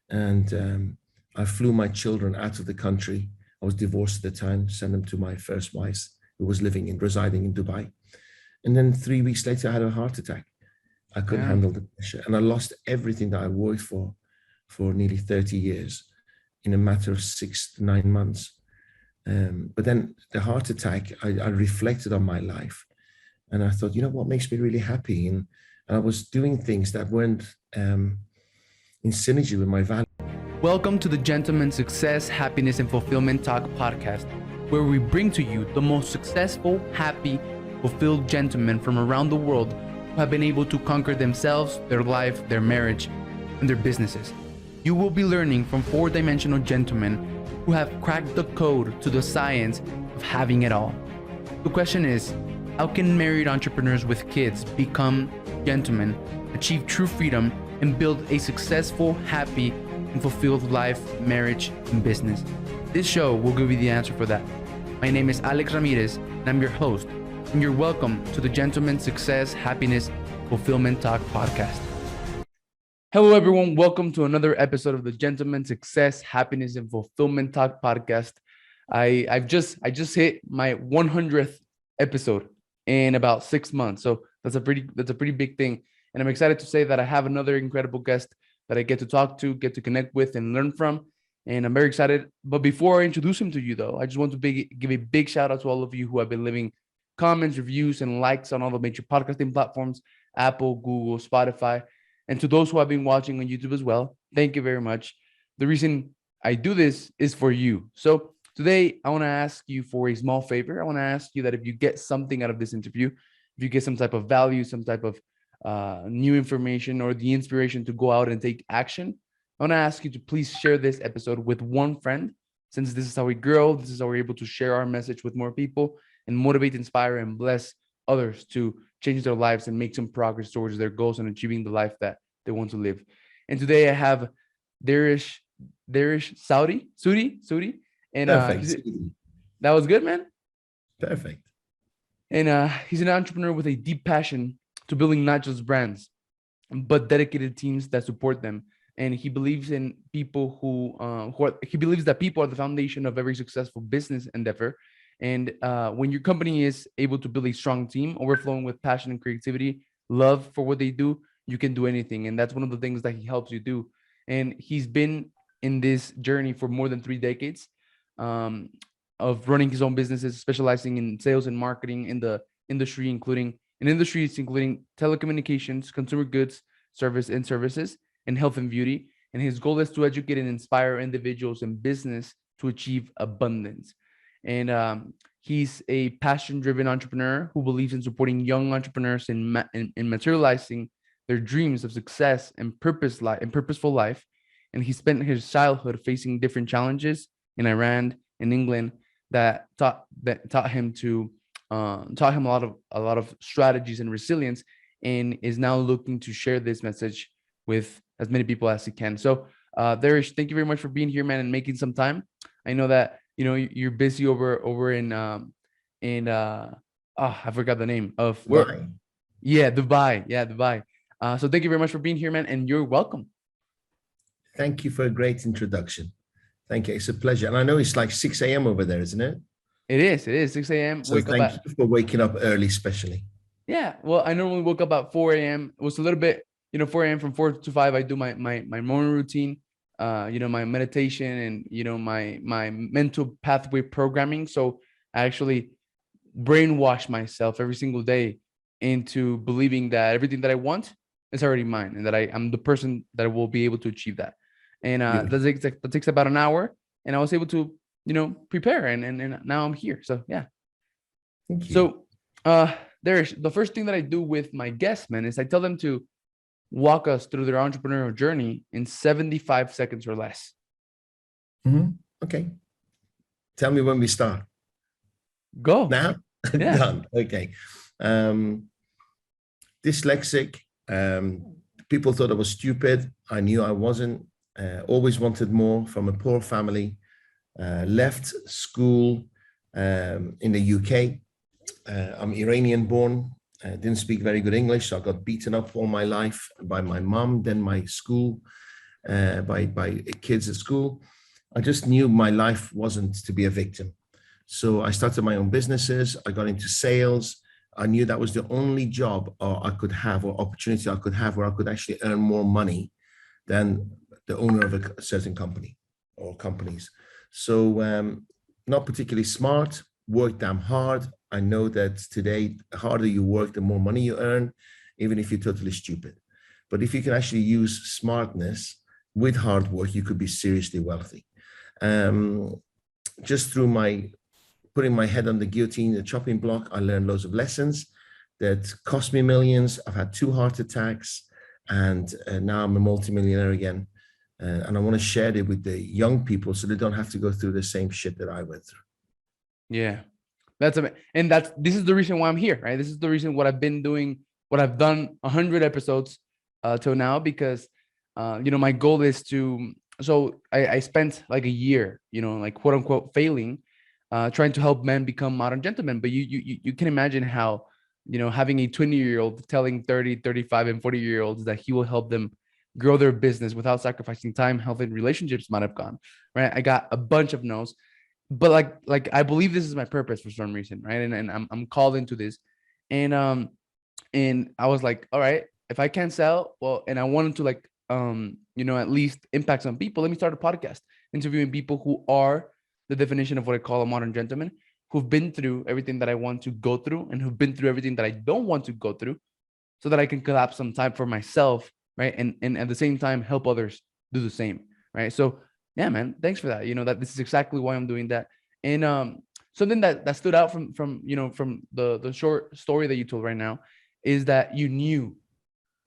And I flew my children out of the country. I was divorced at the time, sent them to my first wife, who was residing in Dubai. And then 3 weeks later, I had a heart attack. I couldn't handle the pressure. And I lost everything that I worked for nearly 30 years in a matter of 6 to 9 months. But then the heart attack, I reflected on my life. And I thought, what makes me really happy? And I was doing things that weren't in synergy with my values. Welcome to the Gentleman Success, Happiness, and Fulfillment Talk podcast, where we bring to you the most successful, happy, fulfilled gentlemen from around the world who have been able to conquer themselves, their life, their marriage, and their businesses. You will be learning from four-dimensional gentlemen who have cracked the code to the science of having it all. The question is, how can married entrepreneurs with kids become gentlemen, achieve true freedom, and build a successful, happy, and fulfilled life, marriage, and business? This show will give you the answer for that. My name is Alex Ramirez, and I'm your host, and you're welcome to the Gentleman Success, Happiness, Fulfillment Talk podcast. Hello, everyone. Welcome to another episode of the Gentleman Success, Happiness, and Fulfillment Talk podcast. I just hit my 100th episode in about 6 months, so that's a pretty big thing. And I'm excited to say that I have another incredible guest that I get to talk to, get to connect with, and learn from. And I'm very excited. But before I introduce him to you, though, I just want to give a big shout out to all of you who have been leaving comments, reviews, and likes on all the major podcasting platforms, Apple, Google, Spotify. And to those who have been watching on YouTube as well, thank you very much. The reason I do this is for you. So today, I want to ask you for a small favor. I want to ask you that if you get something out of this interview, if you get some type of value, some type of new information, or the inspiration to go out and take action, I want to ask you to please share this episode with one friend, since this is how we grow. This is how we're able to share our message with more people and motivate, inspire, and bless others to change their lives and make some progress towards their goals and achieving the life that they want to live. And today I have Dariush Soudi, and that was good, man. Perfect. And he's an entrepreneur with a deep passion to building not just brands, but dedicated teams that support them. And he believes in people he believes that people are the foundation of every successful business endeavor. And when your company is able to build a strong team, overflowing with passion and creativity, love for what they do, you can do anything. And that's one of the things that he helps you do. And he's been in this journey for more than 3 decades of running his own businesses, specializing in sales and marketing in the industry, including telecommunications, consumer goods, services, and health and beauty. And his goal is to educate and inspire individuals and business to achieve abundance. And he's a passion-driven entrepreneur who believes in supporting young entrepreneurs in materializing their dreams of success and purposeful life. And he spent his childhood facing different challenges in Iran and England that taught him a lot of strategies and resilience, and is now looking to share this message with as many people as he can. So Dariush, thank you very much for being here, man, and making some time. I know that you're busy over in I forgot the name of where. Dubai. So thank you very much for being here, man, and you're welcome. Thank you for a great introduction. Thank you. It's a pleasure. And I know it's like 6 a.m. over there, isn't it? It is 6 a.m. So thank you for waking up early, especially. Yeah. Well, I normally woke up at 4 a.m. It was a little bit, 4 a.m. from 4 to 5. I do my morning routine, my meditation and, my mental pathway programming. So I actually brainwash myself every single day into believing that everything that I want is already mine, and that I'm the person that will be able to achieve that. And that takes about an hour, and I was able to, prepare, and now I'm here. So yeah. Thank you. So the first thing that I do with my guests, man, is I tell them to walk us through their entrepreneurial journey in 75 seconds or less. Mm-hmm. Okay. Tell me when we start. Go. Now? Yeah. Done. Okay. Dyslexic. People thought I was stupid. I knew I wasn't. Always wanted more, from a poor family. Left school in the UK. I'm Iranian born. Didn't speak very good English, so I got beaten up all my life by my mom, then my school. by kids at school. I just knew my life wasn't to be a victim. So I started my own businesses. I got into sales. I knew that was the only job I could have, or opportunity I could have, where I could actually earn more money than the owner of a certain company or companies. So not particularly smart, worked damn hard. I know that today, the harder you work, the more money you earn, even if you're totally stupid. But if you can actually use smartness with hard work, you could be seriously wealthy. Just through my putting my head on the guillotine, the chopping block, I learned loads of lessons that cost me millions. I've had 2 heart attacks, and now I'm a multimillionaire again. And I want to share it with the young people so they don't have to go through the same shit that I went through. Yeah, this is the reason why I'm here, right? This is the reason what I've been doing, what I've done 100 episodes till now, because my goal is to. So I spent like a year, like quote unquote failing, trying to help men become modern gentlemen. But you can imagine how, having a 20-year-old telling 30, 35, and 40-year-olds that he will help them grow their business without sacrificing time, health, and relationships might have gone, right? I got a bunch of no's, but like I believe this is my purpose for some reason, right? And I'm called into this, and I was like, all right, if I can't sell, well, and I wanted to at least impact some people, let me start a podcast interviewing people who are the definition of what I call a modern gentleman, who've been through everything that I want to go through and who've been through everything that I don't want to go through, so that I can collapse some time for myself, right? And at the same time, help others do the same, right? So yeah, man, thanks for that. That this is exactly why I'm doing that. And something that stood out from the short story that you told right now is that you knew,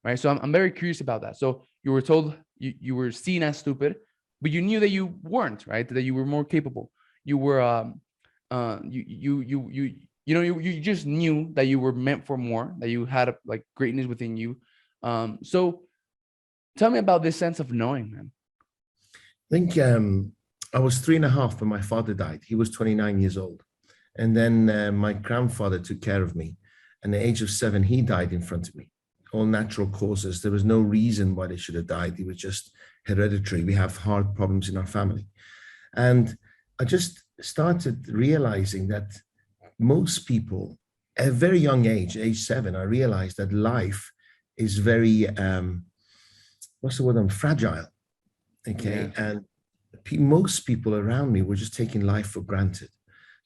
right? So I'm very curious about that. So you were told you were seen as stupid, but you knew that you weren't, right? That you were more capable. You were you just knew that you were meant for more, that you had like greatness within you. So tell me about this sense of knowing, man. I think I was 3.5 when my father died. He was 29 years old. And then my grandfather took care of me. At the age of 7, he died in front of me. All natural causes. There was no reason why they should have died. It was just hereditary. We have heart problems in our family. And I just started realizing that most people, at a very young age 7, I realized that life is very, fragile. Okay. Yeah. And most people around me were just taking life for granted.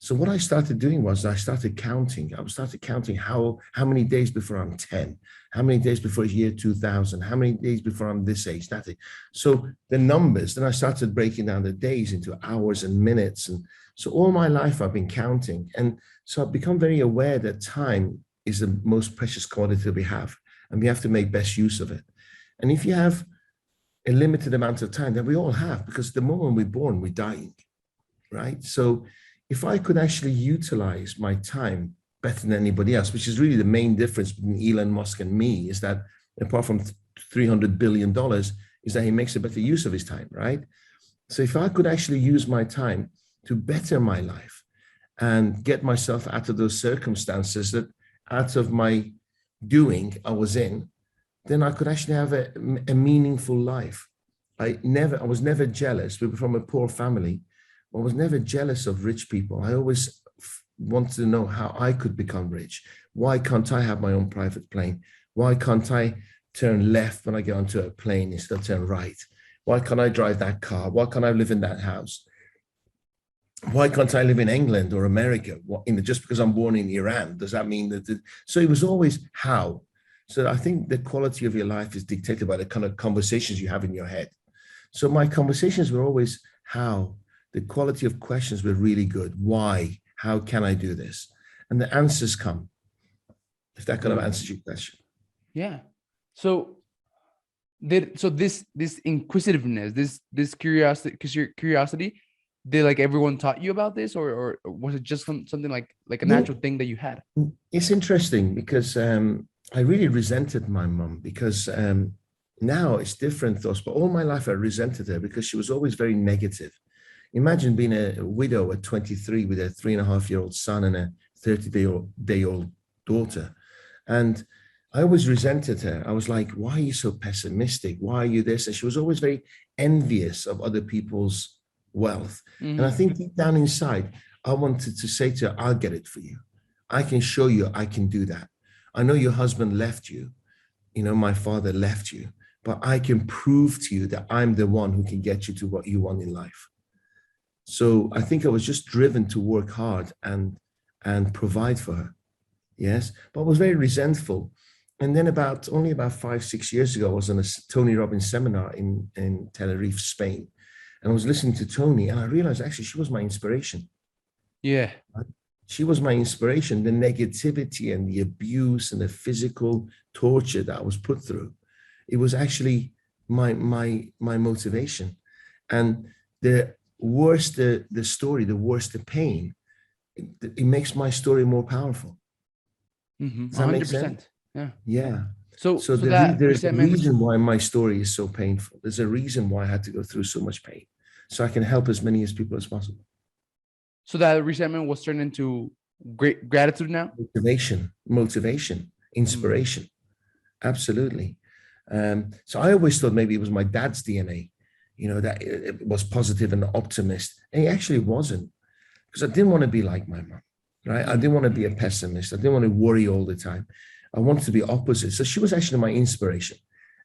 So what I started doing was I started counting how many days before I'm 10, how many days before year 2000, how many days before I'm this age, that age. So the numbers, then I started breaking down the days into hours and minutes. And so all my life I've been counting. And so I've become very aware that time is the most precious commodity we have, and we have to make best use of it. And if you have a limited amount of time that we all have, because the moment we're born, we're dying, right? So if I could actually utilize my time better than anybody else, which is really the main difference between Elon Musk and me, is that apart from $300 billion, is that he makes a better use of his time, right? So if I could actually use my time to better my life and get myself out of those circumstances that out of my doing I was in, then I could actually have a meaningful life. I was never jealous. We were from a poor family. I was never jealous of rich people. I always wanted to know how I could become rich. Why can't I have my own private plane? Why can't I turn left when I get onto a plane instead of turn right? Why can't I drive that car? Why can't I live in that house? Why can't I live in England or America? Just because I'm born in Iran, does that mean that? So it was always how. So I think the quality of your life is dictated by the kind of conversations you have in your head. So my conversations were always how. The quality of questions were really good. Why? How can I do this? And the answers come. If that kind of answers your question. Yeah. So this inquisitiveness, this curiosity, did like everyone taught you about this, or was it just something like a natural thing that you had? It's interesting because I really resented my mom, because now it's different, but all my life I resented her because she was always very negative. Imagine being a widow at 23 with a 3.5-year-old son and a 30-day-old daughter. And I always resented her. I was like, why are you so pessimistic? Why are you this? And she was always very envious of other people's wealth. And I Mm-hmm. think deep down inside, I wanted to say to her, I'll get it for you. I can show you I can do that. I know your husband left you. My father left you, but I can prove to you that I'm the one who can get you to what you want in life. So I think I was just driven to work hard and provide for her. Yes, but I was very resentful. And then only about 5, 6 years ago, I was on a Tony Robbins seminar in Tenerife, Spain. And I was listening to Tony, and I realized actually she was my inspiration. Yeah. She was my inspiration. The negativity and the abuse and the physical torture that I was put through, it was actually my motivation. And the worse the story, the worse the pain, it makes my story more powerful. Mm-hmm. Does that make sense? 100%. Yeah. Yeah. So So that there's a resentment. reason why my story is so painful. There's a reason why I had to go through so much pain, so I can help as many as people as possible. So that resentment was turned into great gratitude now. Motivation, inspiration. Absolutely. So I always thought maybe it was my dad's DNA, that it was positive and optimist. And he actually wasn't, because I didn't want to be like my mom, right? I didn't want to be a pessimist. I didn't want to worry all the time. I wanted to be opposite. So she was actually my inspiration.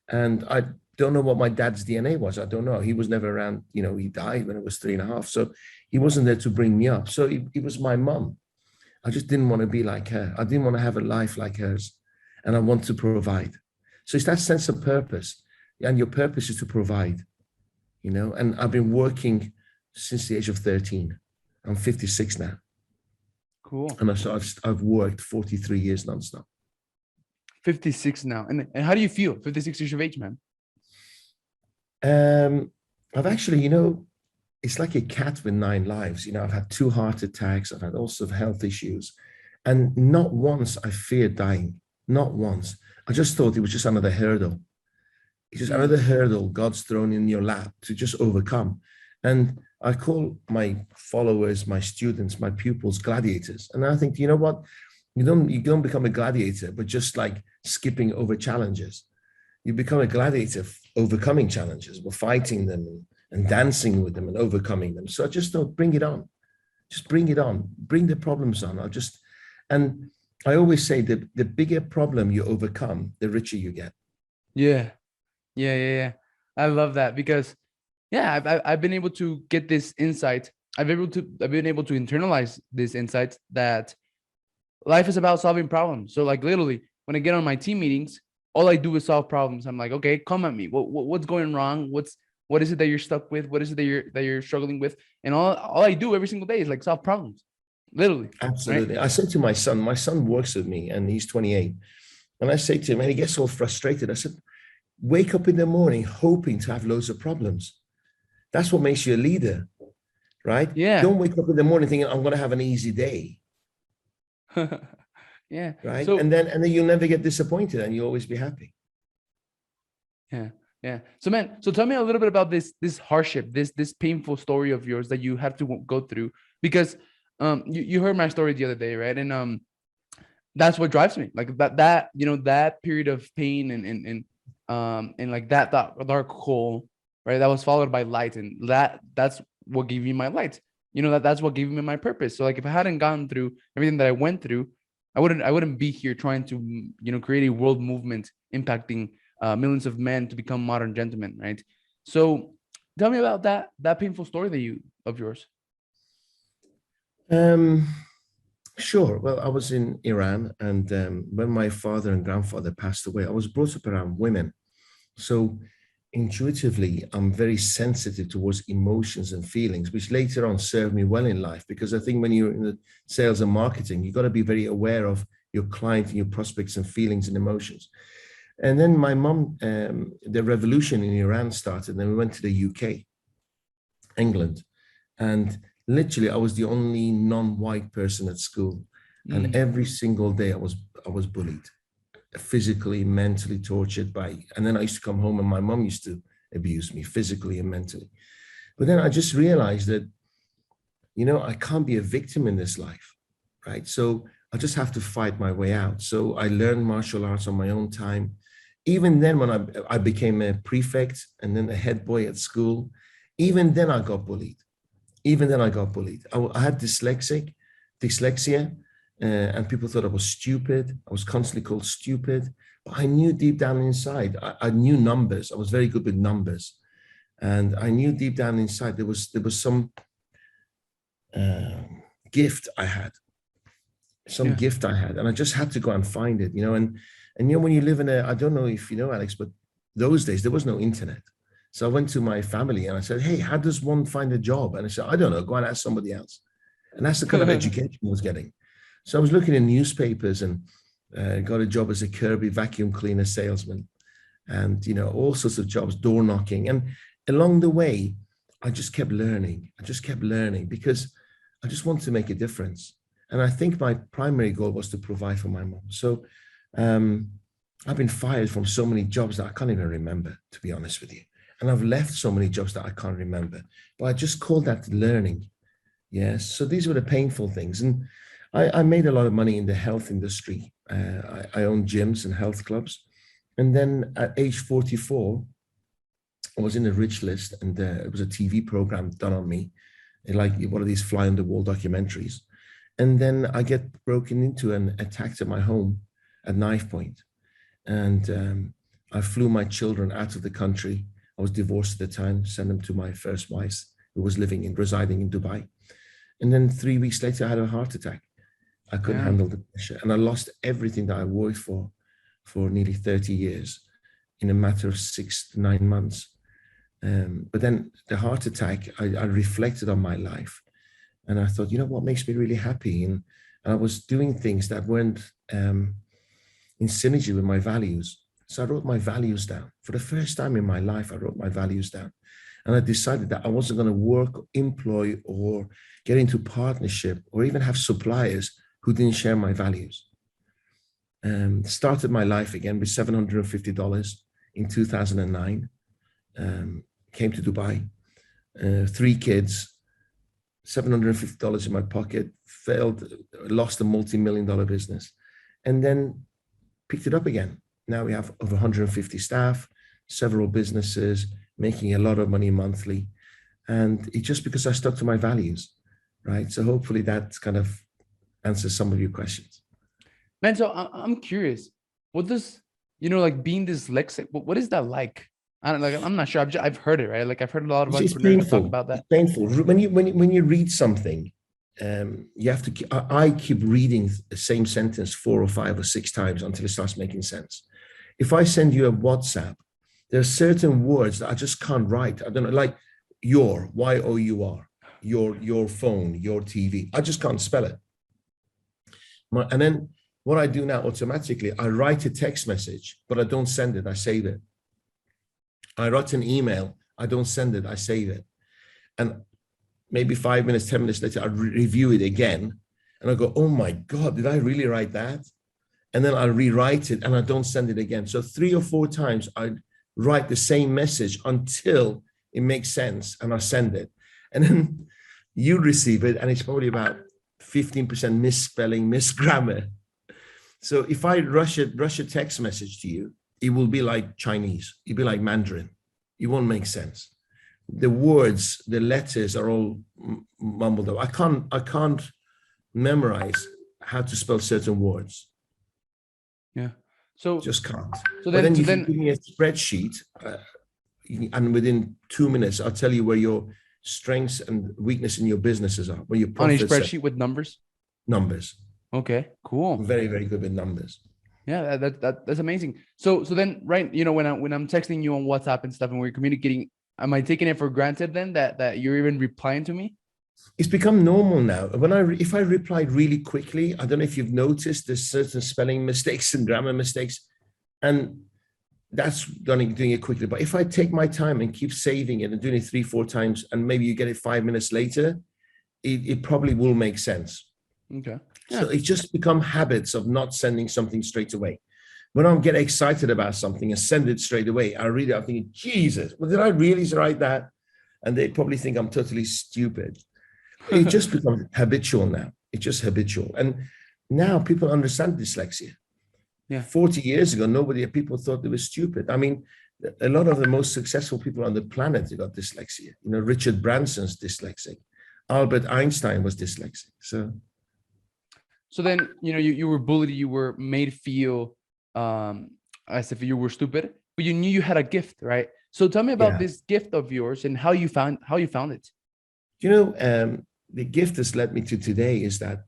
And I don't know what my dad's DNA was. I don't know. He was never around. He died when I was 3.5. So he wasn't there to bring me up. So it was my mom. I just didn't want to be like her. I didn't want to have a life like hers. And I want to provide. So it's that sense of purpose. And your purpose is to provide, and I've been working since the age of 13. I'm 56 now. Cool. And I've worked 43 years nonstop. 56 now. And how do you feel? 56 years of age, man. I've actually, it's like a cat with 9 lives. I've had 2 heart attacks. I've had all sorts of health issues. And not once I feared dying. Not once. I just thought it was just another hurdle. It's just another hurdle God's thrown in your lap to just overcome. And I call my followers, my students, my pupils, gladiators. And I think, you know what? You don't become a gladiator, but just like skipping over challenges. You become a gladiator overcoming challenges, but fighting them and dancing with them and overcoming them. So I just thought, bring it on. Just bring it on. Bring the problems on. And I always say that the bigger problem you overcome, the richer you get. Yeah. I love that because, I've been able to get this insight. I've been able to internalize this insight that life is about solving problems. So like literally when I get on my team meetings, all I do is solve problems. I'm like, okay, come at me. What's going wrong? What is it that you're stuck with? What is it that you're struggling with? And all I do every single day is like solve problems. Literally. Absolutely. Right? I said to my son works with me and he's 28. And I say to him, and he gets all frustrated. I said, wake up in the morning hoping to have loads of problems. That's what makes you a leader, right? Yeah. Don't wake up in the morning thinking, I'm going to have an easy day. Yeah. Right. So, and then you'll never get disappointed and you'll always be happy. Yeah. So man, tell me a little bit about this hardship, this painful story of yours that you have to go through, because you heard my story the other day, right? And that's what drives me. Like that period of pain and like that dark hole, right? That was followed by light, and that's what gave me my light. That's what gave me my purpose. So like if I hadn't gone through everything that I went through, I wouldn't be here trying to create a world movement impacting millions of men to become modern gentlemen, right? So tell me about that painful story of yours. Sure. Well, I was in Iran, and when my father and grandfather passed away, I was brought up around women. So intuitively, I'm very sensitive towards emotions and feelings, which later on served me well in life, because I think when you're in the sales and marketing, you've got to be very aware of your client and your prospects and feelings and emotions. And then my mom, the revolution in Iran started, and then we went to the UK, England, and literally I was the only non-white person at school. And every single day I was bullied, physically, mentally tortured and then I used to come home and my mom used to abuse me physically and mentally. But then I just realized that, I can't be a victim in this life, right? So I just have to fight my way out. So I learned martial arts on my own time. Even then, when I became a prefect and then a head boy at school, even then I got bullied. Even then I got bullied. I had dyslexia, and people thought I was stupid. I was constantly called stupid. But I knew deep down inside, I knew numbers. I was very good with numbers. And I knew deep down inside there was some gift I had, and I just had to go and find it, and when you live in I don't know if you know, Alex, but those days there was no internet. So I went to my family and I said, hey, how does one find a job? And I said, I don't know, go and ask somebody else. And that's the kind of education I was getting. So I was looking in newspapers and got a job as a Kirby vacuum cleaner salesman, and all sorts of jobs, door knocking. And along the way, I just kept learning. Because I just wanted to make a difference. And I think my primary goal was to provide for my mom. So I've been fired from so many jobs that I can't even remember, to be honest with you. And I've left so many jobs that I can't remember. But I just call that learning. Yes. So these were the painful things. And I made a lot of money in the health industry. I owned gyms and health clubs. And then at age 44, I was in the rich list, and it was a TV program done on me, like one of these fly on the wall documentaries. And then I get broken into and attacked at my home at knife point. And I flew my children out of the country. I was divorced at the time, sent them to my first wife, who was residing in Dubai. And then 3 weeks later, I had a heart attack. I couldn't handle the pressure. And I lost everything that I worked for nearly 30 years in a matter of 6 to 9 months. But then the heart attack, I reflected on my life. And I thought, what makes me really happy? And I was doing things that weren't in synergy with my values. So I wrote my values down. For the first time in my life, I wrote my values down. And I decided that I wasn't going to work, employ, or get into partnership, or even have suppliers who didn't share my values. Started my life again with $750 in 2009. Came to Dubai, 3 kids, $750 in my pocket, lost a multi-million-dollar business, and then picked it up again. Now we have over 150 staff, several businesses, making a lot of money monthly. And it's just because I stuck to my values, right? So hopefully that kind of answers some of your questions. Man, so I'm curious, what does, being dyslexic, what is that like? I'm not sure. I've heard it, right? Like I've heard a lot of entrepreneurs talk about that. It's painful. When you read something, you have to. I keep reading the same sentence 4 or 5 or 6 times until it starts making sense. If I send you a WhatsApp, there are certain words that I just can't write. I don't know, like Y-O-U-R, your phone, your TV. I just can't spell it. And then what I do now automatically, I write a text message, but I don't send it. I save it. I write an email, I don't send it, I save it. And maybe 5 minutes, 10 minutes later, I review it again. And I go, oh my God, did I really write that? And then I rewrite it and I don't send it again. So 3 or 4 times I write the same message until it makes sense and I send it. And then you receive it and it's probably about 15% misspelling, misgrammar. So if I rush a text message to you, it will be like Chinese. It'll be like Mandarin. It won't make sense. The words, the letters are all mumbled up. I can't memorize how to spell certain words. Yeah. So just can't. So then you give me a spreadsheet, and within 2 minutes, I'll tell you where your strengths and weakness in your businesses are. Where your profits on a spreadsheet with numbers. Numbers. Okay. Cool. I'm very, very good with numbers. Yeah, that's amazing. So then, right, when I'm texting you on WhatsApp and stuff, and we're communicating, am I taking it for granted then that you're even replying to me? It's become normal now. If I replied really quickly, I don't know if you've noticed, there's certain spelling mistakes and grammar mistakes, and that's doing it quickly. But if I take my time and keep saving it and doing it 3, 4 times, and maybe you get it 5 minutes later, it probably will make sense. Okay. So it's just become habits of not sending something straight away. When I get excited about something and send it straight away, I read it, I'm thinking, Jesus, well, did I really write that? And they probably think I'm totally stupid. It just becomes habitual now. It's just habitual. And Now people understand dyslexia. Yeah. 40 years ago, people thought they were stupid. I mean, a lot of the most successful people on the planet got dyslexia. You know, Richard Branson's dyslexic. Albert Einstein was dyslexic. So then, you were bullied, you were made feel as if you were stupid, but you knew you had a gift, right? So tell me about Yeah. this gift of yours and how you found it. You know, the gift that's led me to today is that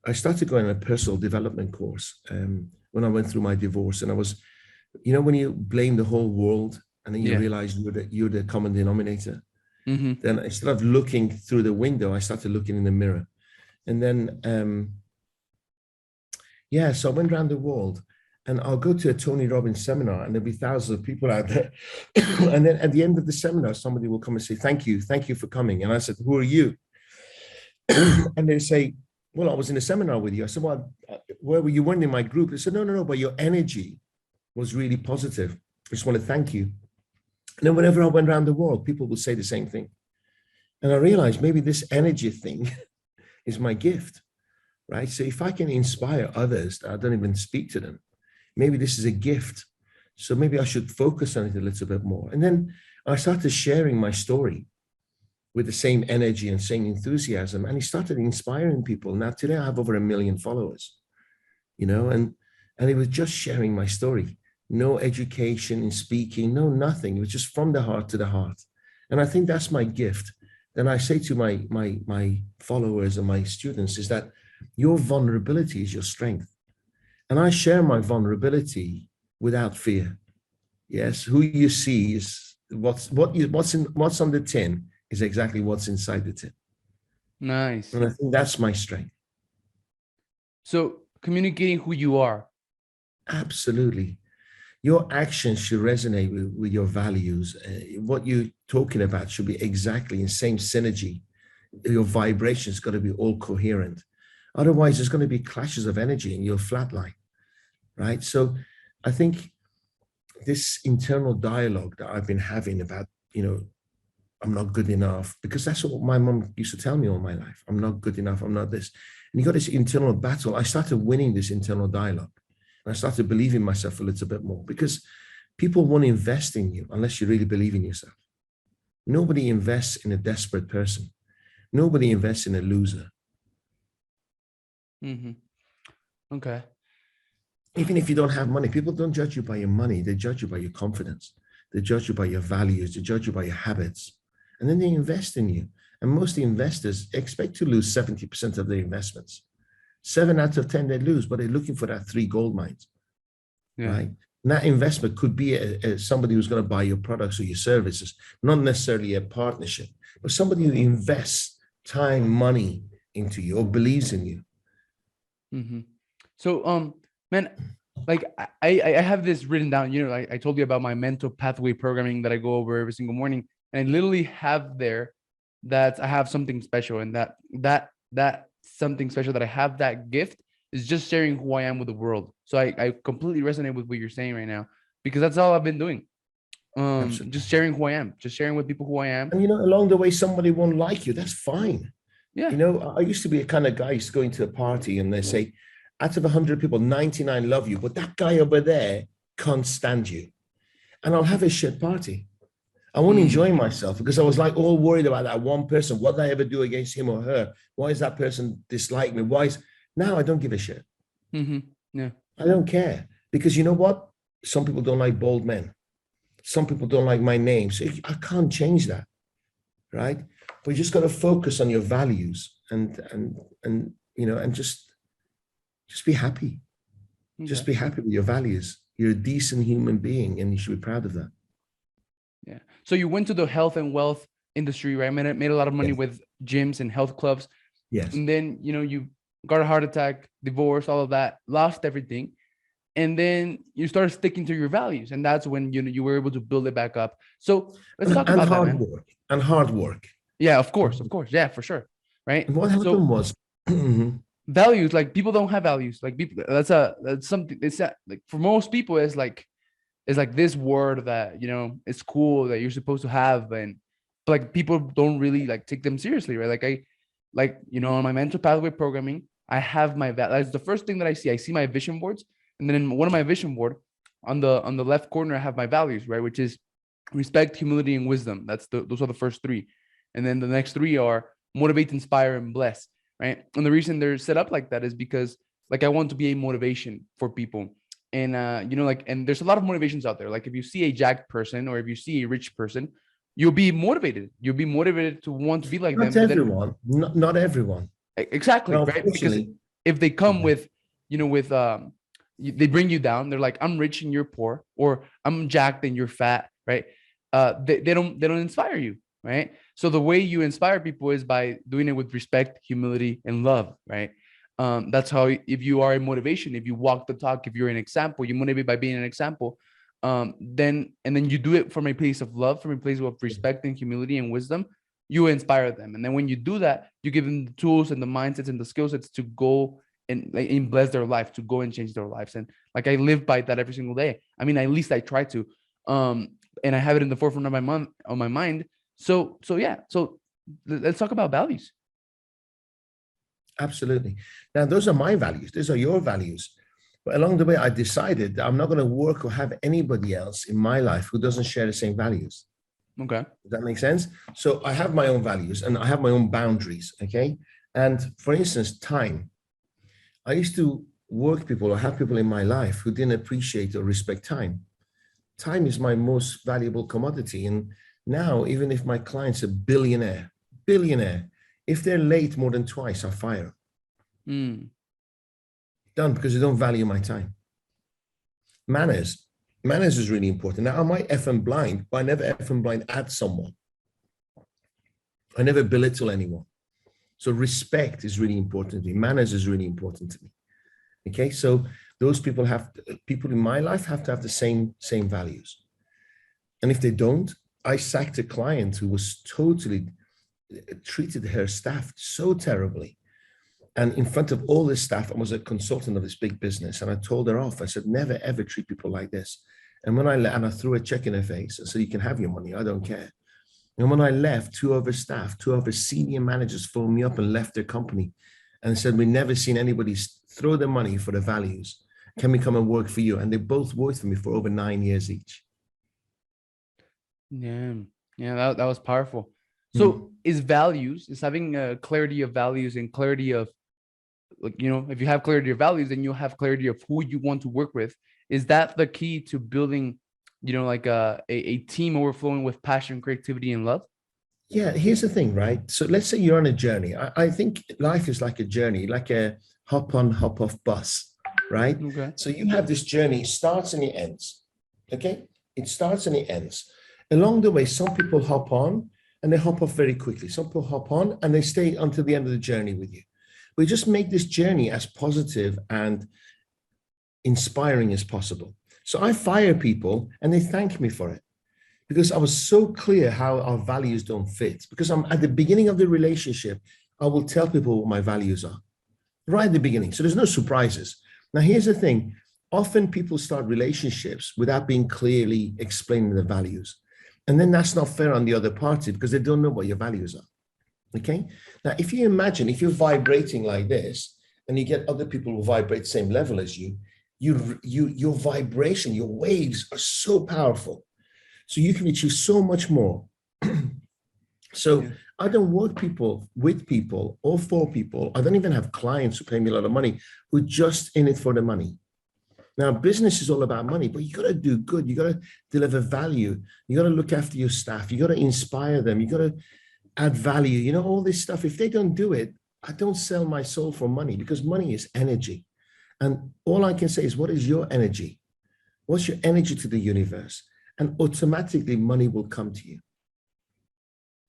I started going on a personal development course when I went through my divorce. And I was, when you blame the whole world and then you Yeah. realize you're the common denominator, Mm-hmm. then instead of looking through the window, I started looking in the mirror. And then, so I went around the world and I'll go to a Tony Robbins seminar and there'll be thousands of people out there. And then at the end of the seminar, somebody will come and say, thank you for coming. And I said, who are you? And they say, well, I was in a seminar with you. I said, well, where were you? You weren't in my group. They said, no, but your energy was really positive. I just want to thank you. And then whenever I went around the world, people would say the same thing. And I realized maybe this energy thing is my gift, right? So if I can inspire others that I don't even speak to them, maybe this is a gift. So maybe I should focus on it a little bit more. And then I started sharing my story with the same energy and same enthusiasm. And he started inspiring people. Now today I have over 1 million followers, and it was just sharing my story. No education in speaking, no nothing. It was just from the heart to the heart. And I think that's my gift. And I say to my followers and my students is that your vulnerability is your strength. And I share my vulnerability without fear. Yes, who you see is what's on the tin is exactly what's inside the tin. Nice. And I think that's my strength. So communicating who you are. Absolutely. Your actions should resonate with your values. What you're talking about should be exactly in same synergy. Your vibration's got to be all coherent. Otherwise, there's going to be clashes of energy and you'll flatline, right? So I think this internal dialogue that I've been having about, I'm not good enough, because that's what my mom used to tell me all my life. I'm not good enough. I'm not this. And you got this internal battle. I started winning this internal dialogue. And I started believing myself a little bit more because people won't invest in you unless you really believe in yourself. Nobody invests in a desperate person. Nobody invests in a loser. Mm-hmm. Okay. Even if you don't have money, people don't judge you by your money. They judge you by your confidence. They judge you by your values. They judge you by your habits. And then they invest in you. And most investors expect to lose 70% of their investments. 7 out of 10 they lose, but they're looking for that 3 gold mines, right? And that investment could be somebody who's going to buy your products or your services, not necessarily a partnership, but somebody who invests time, money into you or believes in you. Mm-hmm. So, man, like I have this written down. I told you about my mental pathway programming that I go over every single morning, and I literally have there that I have something special, and that something special that I have that gift is just sharing who I am with the world. So I completely resonate with what you're saying right now, because that's all I've been doing. Just sharing who I am, just sharing with people who I am. And along the way, somebody won't like you. That's fine. Yeah. I used to be a kind of guy who's going to a party and they say, out of 100 people, 99 love you, but that guy over there can't stand you. And I'll have a shit party. I won't enjoy myself because I was like all worried about that one person. What did I ever do against him or her? Why is that person dislike me? Now I don't give a shit. Mm-hmm. Yeah. I don't care because you know what? Some people don't like bald men. Some people don't like my name. So I can't change that, right? But you just got to focus on your values and just be happy. Okay. Just be happy with your values. You're a decent human being and you should be proud of that. Yeah. So you went to the health and wealth industry, right? Made a lot of money with gyms and health clubs. Yes. And then, you got a heart attack, divorce, all of that, lost everything. And then you started sticking to your values. And that's when, you were able to build it back up. So let's talk about that, man. And hard work. Yeah, of course. Yeah, for sure. Right. And what happened was values, like people don't have values. Like people, that's something. It's like for most people, it's like this word that, it's cool that you're supposed to have. And like people don't really like take them seriously, right? On my mental pathway programming, I have my that's the first thing that I see. I see my vision boards, and then in one of my vision board on the left corner, I have my values, right, which is respect, humility, and wisdom. Those are the first three, and then the next three are motivate, inspire, and bless, right? And the reason they're set up like that is because like I want to be a motivation for people. And like, and there's a lot of motivations out there. Like if you see a jacked person or if you see a rich person, you'll be motivated. You'll be motivated to want to be like them. Not But then everyone, not everyone. exactly, Well, right? Because unfortunately, if they come yeah, with, they bring you down. They're like, I'm rich and you're poor, or I'm jacked and you're fat, right? They don't inspire you, right? So the way you inspire people is by doing it with respect, humility, and love, right? That's how, if you are a motivation, if you walk the talk, if you're an example, you motivate by being an example. Then you do it from a place of love, from a place of respect and humility and wisdom. You inspire them, and then when you do that, you give them the tools and the mindsets and the skill sets to go and bless their life, to go and change their lives. And like I live by that every single day. I mean, at least I try to, and I have it in the forefront of my mind. So yeah. So let's talk about values. absolutely. Now, those are my values. Those are your values. But along the way, I decided that I'm not going to work or have anybody else in my life who doesn't share the same values. Okay. Does that make sense? So I have my own values and I have my own boundaries. Okay. And for instance, time. I used to work people or have people in my life who didn't appreciate or respect time. Time is my most valuable commodity. And now, even if my client's a billionaire, if they're late more than twice, I fire them. Done, because they don't value my time. Manners is really important. Now, I might effing blind, but I never effing blind at someone. I never belittle anyone. So respect is really important to me. Manners is really important to me. Okay, so those people in my life have to have the same values. And if they don't, I sacked a client who was totally treated her staff so terribly. And in front of all this staff, I was a consultant of this big business. And I told her off. I said, never, ever treat people like this. And when I threw a check in her face, I said, you can have your money. I don't care. And when I left, two of her senior managers phoned me up and left their company and said, we've never seen anybody throw their money for the values. Can we come and work for you? And they both worked for me for over 9 years each. Yeah. That was powerful. So is having clarity of values and clarity of, like, if you have clarity of values, then you'll have clarity of who you want to work with. Is that the key to building, like a team overflowing with passion, creativity, and love? Yeah, here's the thing, right? So let's say you're on a journey. I think life is like a journey, like a hop on, hop off bus, right? Okay. So you have this journey, it starts and it ends. Okay? It starts and it ends. Along the way, some people hop on and they hop off very quickly. Some people hop on and they stay until the end of the journey with you. We just make this journey as positive and inspiring as possible. So I fire people and they thank me for it because I was so clear how our values don't fit. Because I'm at the beginning of the relationship, I will tell people what my values are right at the beginning. So there's no surprises. Now, here's the thing. Often people start relationships without being clearly explaining the values. And then that's not fair on the other party because they don't know what your values are. Okay. Now, if you imagine, if you're vibrating like this and you get other people who vibrate the same level as you, your vibration, your waves are so powerful. So you can achieve so much more. So I don't work with people or for people. I don't even have clients who pay me a lot of money who are just in it for the money. Now, business is all about money, but you got to do good. You got to deliver value. You got to look after your staff. You got to inspire them. You got to add value, all this stuff. If they don't do it, I don't sell my soul for money because money is energy. And all I can say is, what is your energy? What's your energy to the universe? And automatically money will come to you.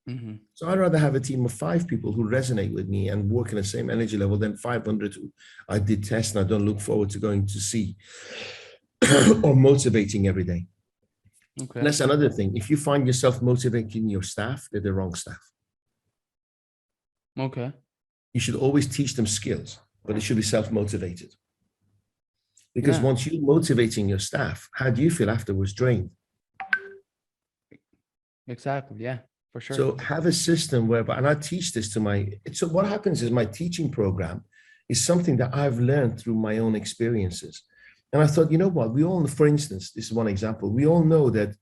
Mm-hmm. So I'd rather have a team of 5 people who resonate with me and work in the same energy level than 500 who I detest and I don't look forward to going to see or motivating every day. Okay. And that's another thing. If you find yourself motivating your staff, they're the wrong staff. Okay. You should always teach them skills, but it should be self-motivated. Because once you're motivating your staff, how do you feel afterwards? Drained. Exactly. Yeah, for sure. So have a system whereby, and I teach this to so what happens is my teaching program is something that I've learned through my own experiences. And I thought, you know what? We all know, for instance, this is one example. We all know that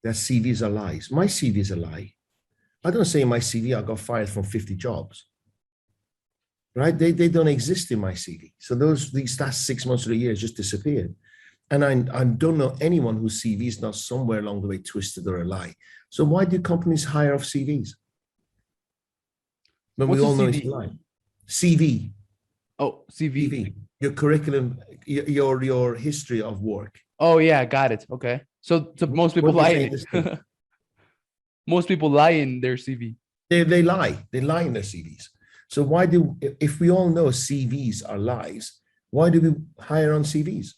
CVs are lies. My CV is a lie. I don't say in my CV I got fired from 50 jobs, right? They don't exist in my CV. So these last 6 months of the year just disappeared. And I don't know anyone whose CV is not somewhere along the way twisted or a lie. So why do companies hire off CVs? But we all know it's a lie. CV. Oh, CV. CV. Your curriculum, your history of work. Oh yeah, got it. Okay. So most people lie. Most people lie in their CV. They lie. They lie in their CVs. So if we all know CVs are lies, why do we hire on CVs?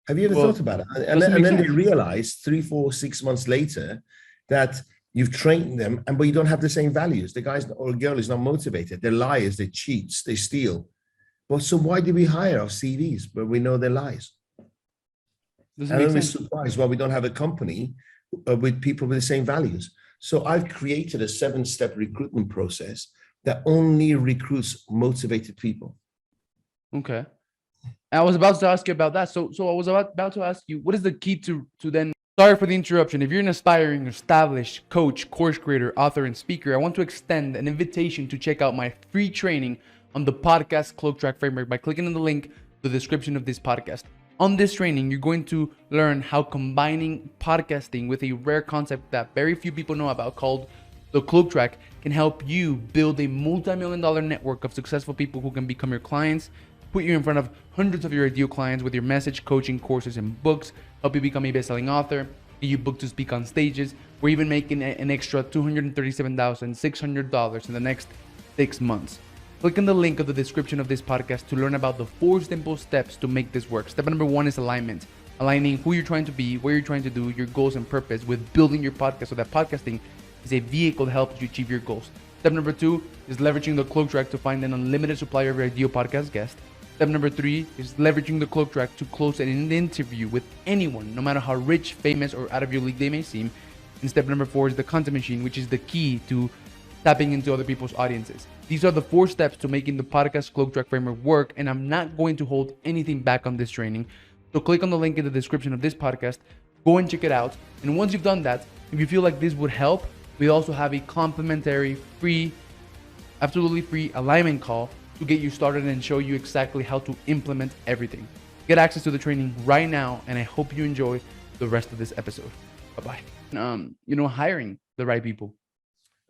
Have you ever thought about it? And then they realize 3, 4, 6 months later that you've trained them, but you don't have the same values. The guy or girl is not motivated. They're liars. They cheat. They steal. Well, so why do we hire our CVs where we know they're lies? And then we're surprised why we don't have a company with people with the same values. So I've created a 7-step recruitment process that only recruits motivated people. Okay. I was about to ask you about that. So I was about to ask you, what is the key to then? Sorry for the interruption. If you're an aspiring, established coach, course creator, author, and speaker, I want to extend an invitation to check out my free training on the podcast Cloak Track Framework by clicking on the link in the description of this podcast. On this training, you're going to learn how combining podcasting with a rare concept that very few people know about called the Cloak Track can help you build a multi-million-dollar network of successful people who can become your clients, put you in front of hundreds of your ideal clients with your message, coaching, courses, and books, help you become a best-selling author, get you booked to speak on stages, or even making an extra $237,600 in the next 6 months. Click on the link of the description of this podcast to learn about the 4 simple steps to make this work. Step number 1 is alignment. Aligning who you're trying to be, what you're trying to do, your goals and purpose with building your podcast so that podcasting is a vehicle that helps you achieve your goals. Step number 2 is leveraging the Cloak Track to find an unlimited supply of your ideal podcast guest. Step number 3 is leveraging the Cloak Track to close an interview with anyone, no matter how rich, famous, or out of your league they may seem. And step number 4 is the content machine, which is the key to tapping into other people's audiences. These are the 4 steps to making the podcast Cloak Track Framework work, and I'm not going to hold anything back on this training. So click on the link in the description of this podcast, go and check it out. And once you've done that, if you feel like this would help, we also have a complimentary, free, absolutely free alignment call to get you started and show you exactly how to implement everything. Get access to the training right now, and I hope you enjoy the rest of this episode. Bye-bye. Hiring the right people.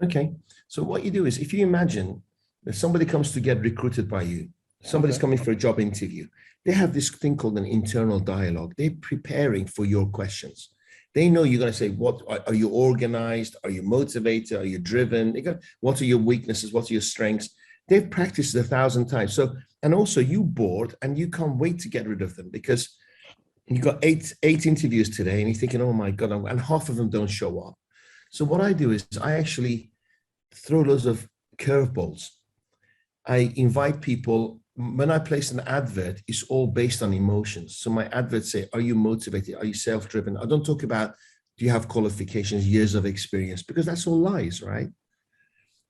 Okay. So what you do is, if you imagine that somebody comes to get recruited by you, somebody's coming for a job interview, they have this thing called an internal dialogue. They're preparing for your questions. They know you're going to say, what are you organized? Are you motivated? Are you driven? What are your weaknesses? What are your strengths? They've practiced 1,000 times. So, and also you bored and you can't wait to get rid of them because you got eight interviews today and you're thinking, oh my God, and half of them don't show up. So what I do is I actually throw loads of curveballs. I invite people. When I place an advert, it's all based on emotions. So my adverts say, are you motivated? Are you self-driven? I don't talk about, do you have qualifications, years of experience, because that's all lies, right?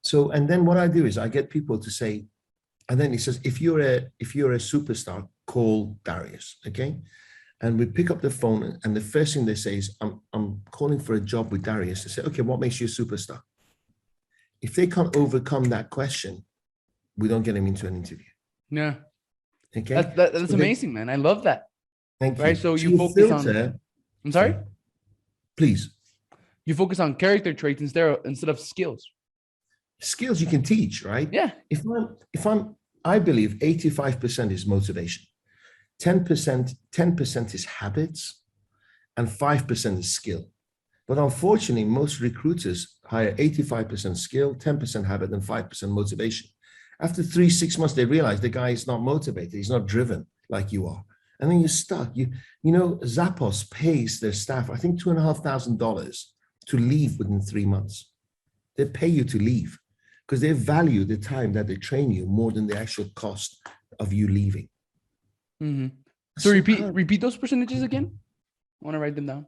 So, and then what I do is I get people to say, and then it says, if you're a superstar, call Darius, okay? And we pick up the phone and the first thing they say is, I'm calling for a job with Darius. They say, okay, what makes you a superstar? If they can't overcome that question, we don't get them into an interview. Yeah. Okay. That's amazing, man. I love that. Thank you. Right. So you focus on. I'm sorry. Please. You focus on character traits instead of skills. Skills you can teach, right? Yeah. I believe 85% is motivation, 10% is habits, and 5% is skill. But unfortunately, most recruiters hire 85% skill, 10% habit, and 5% motivation. After 3-6 months, they realize the guy is not motivated. He's not driven like you are. And then you're stuck. Zappos pays their staff, I think $2,500 to leave within 3 months. They pay you to leave because they value the time that they train you more than the actual cost of you leaving. Mm-hmm. So repeat those percentages again. I want to write them down.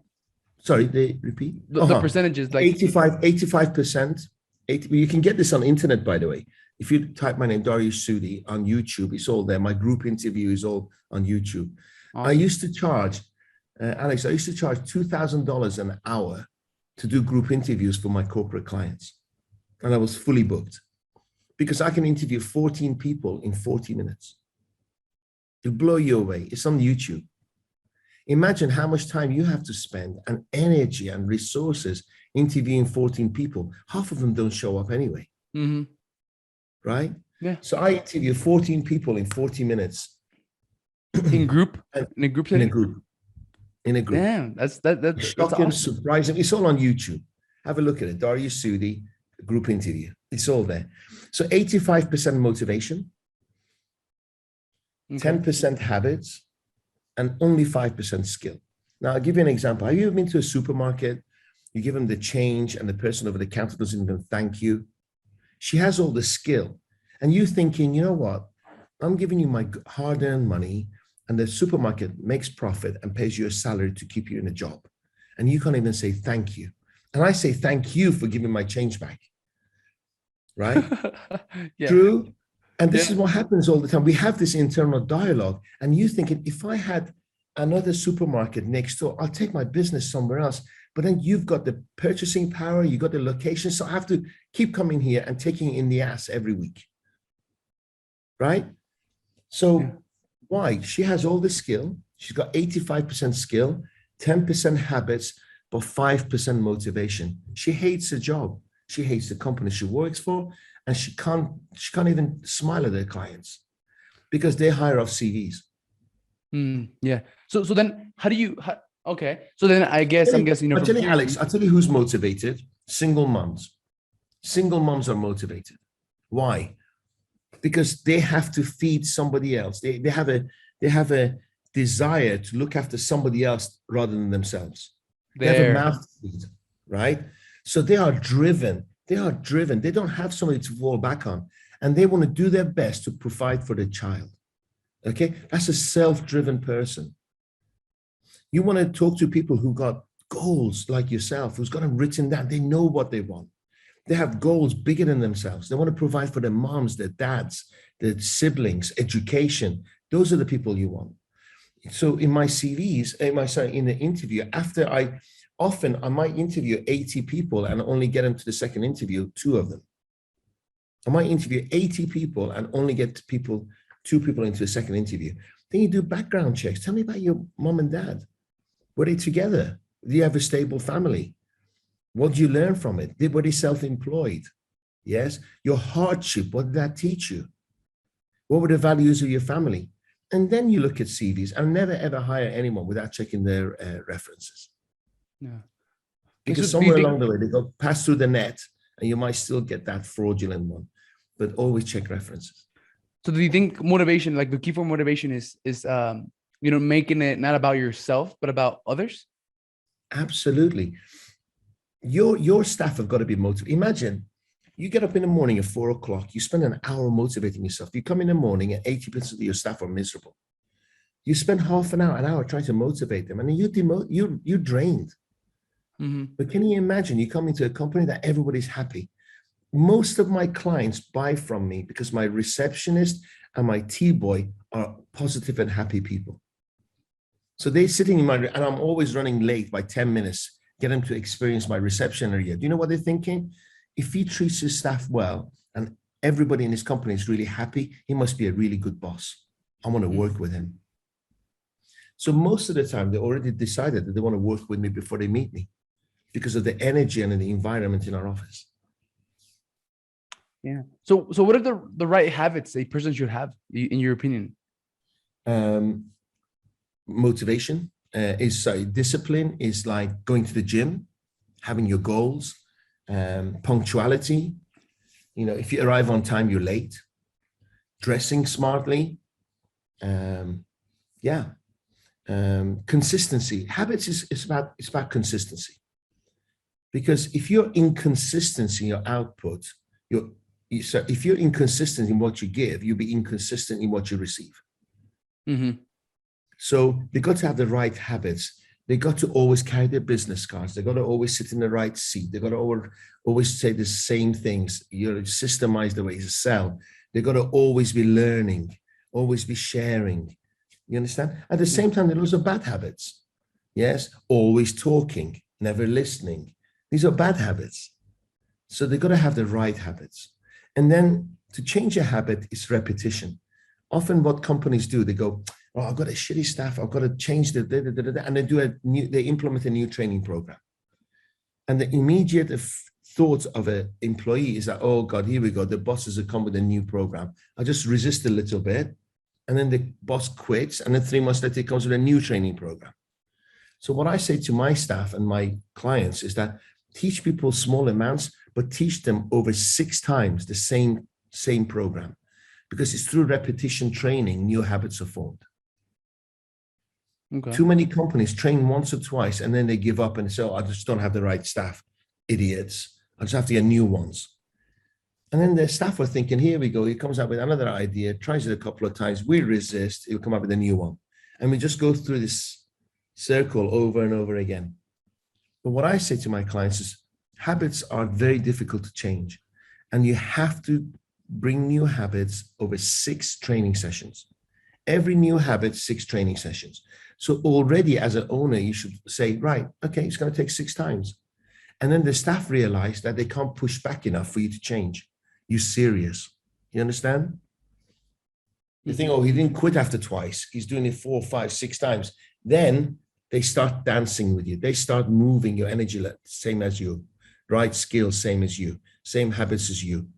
Sorry, they repeat? The percentages, like 85%. You can get this on the internet, by the way. If you type my name, Dariush Soudi, on YouTube, it's all there. My group interview is all on YouTube. Awesome. I used to charge, Alex, I used to charge $2,000 an hour to do group interviews for my corporate clients. And I was fully booked because I can interview 14 people in 40 minutes. It'll blow you away. It's on YouTube. Imagine how much time you have to spend and energy and resources interviewing 14 people. Half of them don't show up anyway. Mm-hmm. Right? Yeah. So I interview 14 people in 40 minutes. In group? In a group setting? In a group. Damn, that's shocking, awesome. surprising. It's all on YouTube. Have a look at it. Dariush Soudi, group interview. It's all there. So 85% motivation, Okay. 10% habits, and only 5% skill. Now, I'll give you an example. Have you ever been to a supermarket? You give them the change and the person over the counter doesn't even thank you. She has all the skill. And you thinking, you know what? I'm giving you my hard-earned money and the supermarket makes profit and pays you a salary to keep you in a job. And you can't even say thank you. And I say thank you for giving my change back. Right? Yeah. True. And this is what happens all the time. We have this internal dialogue and you thinking, if I had another supermarket next door, I'll take my business somewhere else. But then you've got the purchasing power, you got the location. So I have to keep coming here and taking it in the ass every week. Right? So why? She has all the skill. She's got 85% skill, 10% habits, but 5% motivation. She hates the job. She hates the company she works for. And she can't even smile at their clients because they hire off CVs. Yeah. So then how do you, okay. So then I'm guessing, I'll tell you, Alex, I'll tell you who's motivated. Single moms. Single moms are motivated. Why? Because they have to feed somebody else. They have a desire to look after somebody else rather than themselves. They have a mouth to feed, right? So they are driven. They are driven. They don't have somebody to fall back on. And they want to do their best to provide for their child. Okay? That's a self-driven person. You want to talk to people who got goals like yourself, who's got them written down. They know what they want. They have goals bigger than themselves. They want to provide for their moms, their dads, their siblings, education. Those are the people you want. So in my CVs, in the interview, I might interview 80 people and only get them to the second interview, 2 of them. I might interview 80 people and only get 2 people into the second interview. Then you do background checks. Tell me about your mom and dad. Were they together? Do you have a stable family? What did you learn from it? Were they self-employed? Yes. Your hardship, what did that teach you? What were the values of your family? And then you look at CVs. I'll never, ever hire anyone without checking their references. Yeah. Because somewhere along the way, they go pass through the net and you might still get that fraudulent one, but always check references. So do you think motivation, like the key for motivation is making it not about yourself, but about others? Absolutely. Your staff have got to be motivated. Imagine you get up in the morning at 4 o'clock, you spend an hour motivating yourself. You come in the morning and 80% of your staff are miserable. You spend half an hour trying to motivate them and then you're drained. Mm-hmm. But can you imagine you come into a company that everybody's happy? Most of my clients buy from me because my receptionist and my tea boy are positive and happy people. So they're sitting in and I'm always running late by 10 minutes, get them to experience my reception area. Do you know what they're thinking? If he treats his staff well and everybody in his company is really happy, he must be a really good boss. I want to work with him. So most of the time, they already decided that they want to work with me before they meet me because of the energy and the environment in our office. Yeah. So what are the right habits a person should have, in your opinion? Motivation is discipline is like going to the gym, having your goals, punctuality. If you arrive on time, you're late. Dressing smartly. Consistency. Habits is about consistency. Because if you're inconsistent in your output, if you're inconsistent in what you give, you'll be inconsistent in what you receive. Mm-hmm. So you've got to have the right habits. They got to always carry their business cards. They got to always sit in the right seat. They got to always say the same things. You know, systemize the way to sell. They got to always be learning, always be sharing. You understand? At the same time, there are lots of bad habits. Yes, always talking, never listening. These are bad habits. So they got to have the right habits. And then to change a habit is repetition. Often what companies do, they go, oh, I've got a shitty staff. I've got to change the, and they implement a new training program. And the immediate thought of an employee is that, oh God, here we go. The bosses have come with a new program. I'll just resist a little bit. And then the boss quits. And then 3 months later, he comes with a new training program. So what I say to my staff and my clients is that teach people small amounts, but teach them over 6 times the same program, because it's through repetition training, new habits are formed. Okay. Too many companies train once or twice and then they give up and say, oh, I just don't have the right staff. Idiots. I just have to get new ones. And then the staff are thinking, here we go. He comes up with another idea, tries it a couple of times. We resist. He'll come up with a new one. And we just go through this circle over and over again. But what I say to my clients is habits are very difficult to change. And you have to bring new habits over 6 training sessions. Every new habit, 6 training sessions. So already as an owner, you should say, right, okay, it's going to take 6 times. And then the staff realize that they can't push back enough for you to change. You're serious. You understand? You think, oh, he didn't quit after twice. He's doing it 4, 5, 6 times. Then they start dancing with you. They start moving your energy, same as you, right skills, same as you, same habits as you.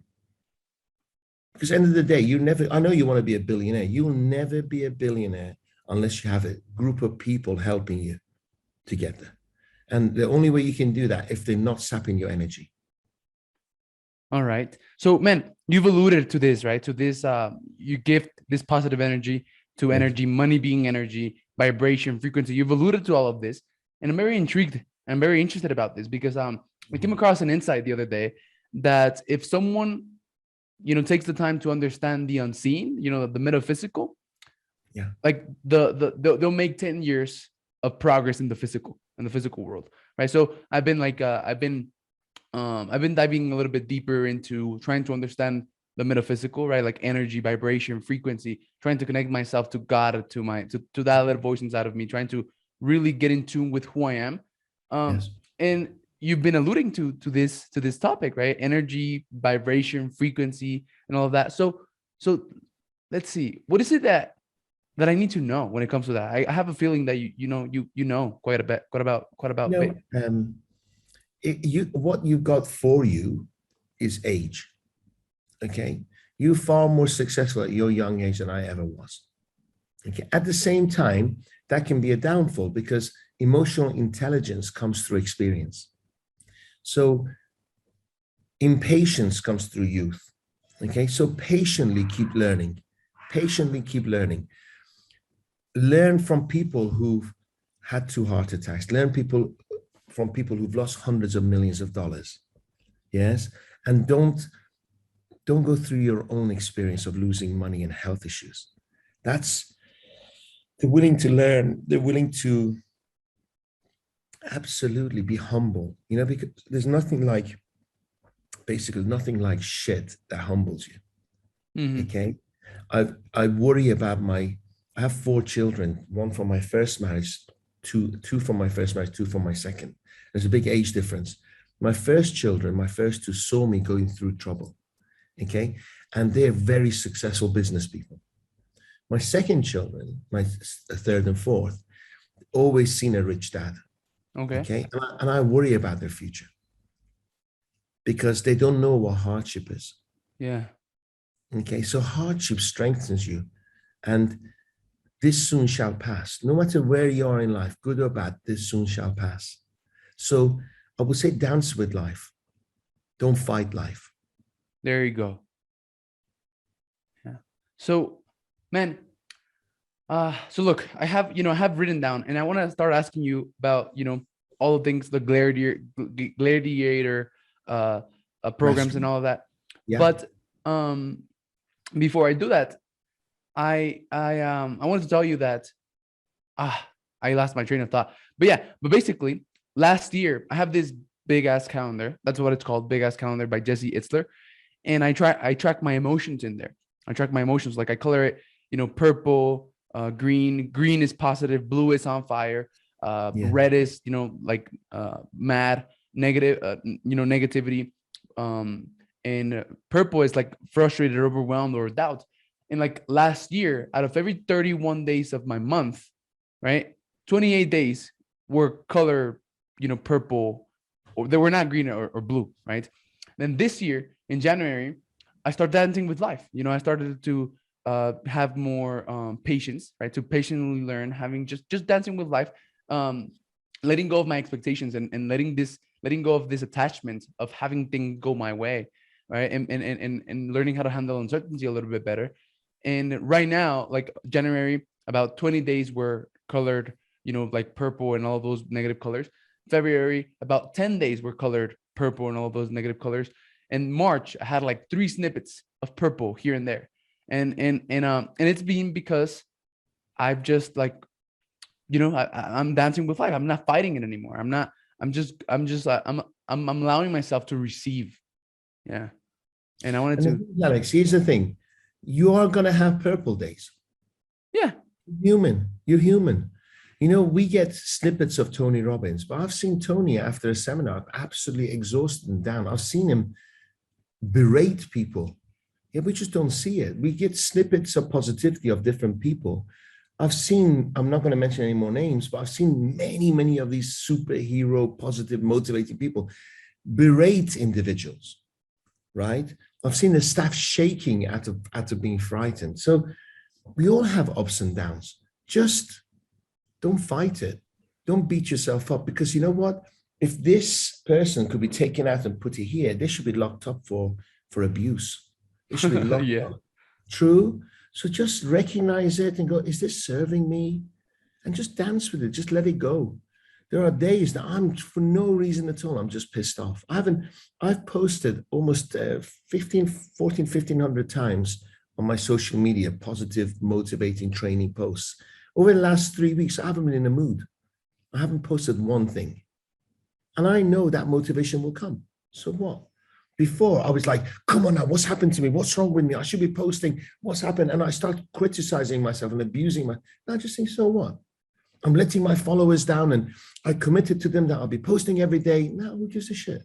Because at the end of the day, I know you want to be a billionaire. You'll never be a billionaire unless you have a group of people helping you to get there. And the only way you can do that if they're not sapping your energy. All right. So, man, you've alluded to this, right? To this, you give this positive energy to energy, money being energy, vibration, frequency. You've alluded to all of this. And I'm very intrigued. I'm very interested about this because I came across an insight the other day that if someone, takes the time to understand the unseen, the metaphysical, like they'll make 10 years of progress in the physical world, right? So I've been diving a little bit deeper into trying to understand the metaphysical, right? Like energy, vibration, frequency, trying to connect myself to God, to that little voice inside of me, trying to really get in tune with who I am. And you've been alluding to this topic, right? Energy, vibration, frequency, and all of that. So let's see. What is it that I need to know when it comes to that? I have a feeling that you know quite a bit, quite about. What you got for you is age. Okay, you're far more successful at your young age than I ever was. Okay, at the same time, that can be a downfall because emotional intelligence comes through experience. So impatience comes through youth. Okay, so patiently keep learning. Learn from people who've had 2 heart attacks. Learn from people who've lost hundreds of millions of dollars. Yes, and don't go through your own experience of losing money and health issues. They're willing to learn. They're willing to absolutely be humble, because there's nothing like shit that humbles you. Okay. I worry about I have 4 children, 1 from my first marriage, 2 from my first marriage, 2 from my second. There's a big age difference. My first 2 saw me going through trouble. Okay. And they're very successful business people. My second children, my 3rd and 4th, always seen a rich dad. Okay. And I worry about their future because they don't know what hardship is. Yeah. Okay. So hardship strengthens you, and this soon shall pass. No matter where you are in life, good or bad, this soon shall pass. So I would say dance with life. Don't fight life. There you go. Yeah. So, man, so look, I have written down, and I want to start asking you about, all the things, the gladiator programs and all of that. Yeah. But before I do that, I wanted to tell you that I lost my train of thought. But basically, last year I have this big ass calendar. That's what it's called, big ass calendar by Jesse Itzler. And I track my emotions in there. I track my emotions. Like I color it, purple, green. Green is positive, blue is on fire, Yeah. red is, like mad, negative, negativity. And purple is like frustrated, overwhelmed, or doubt. And like last year, out of every 31 days of my month, right, 28 days were color, purple, or they were not green or blue, right? Then this year in January, I started dancing with life. I started to have more patience, right? To patiently learn, having just dancing with life, letting go of my expectations and letting go of this attachment of having things go my way, right? And learning how to handle uncertainty a little bit better. And right now, like January, about 20 days were colored, like purple and all those negative colors. February, about 10 days were colored purple and all those negative colors. And March, I had like 3 snippets of purple here and there. And it's been because I've just like, I'm dancing with life. I'm not fighting it anymore. I'm allowing myself to receive. Yeah. And I wanted to. Alex, here's the thing. You are going to have purple days. Yeah. You're human. We get snippets of Tony Robbins, but I've seen Tony after a seminar absolutely exhausted and down. I've seen him berate people. Yeah, we just don't see it. We get snippets of positivity of different people. I'm not going to mention any more names, but I've seen many, many of these superhero, positive, motivating people berate individuals, right? I've seen the staff shaking out of being frightened. So we all have ups and downs. Just don't fight it. Don't beat yourself up, because you know what? If this person could be taken out and put here, they should be locked up for abuse. They should be locked up. True. So just recognize it and go, is this serving me? And just dance with it. Just let it go. There are days that I'm, for no reason at all, I'm just pissed off. I've posted almost 1,500 times on my social media, positive, motivating training posts. Over the last 3 weeks, I haven't been in a mood. I haven't posted one thing. And I know that motivation will come. So what? Before, I was like, come on now, what's happened to me? What's wrong with me? I should be posting what's happened. And I start criticizing myself and abusing my. Now I just think, so what? I'm letting my followers down, and I committed to them that I'll be posting every day. No, who gives a shit?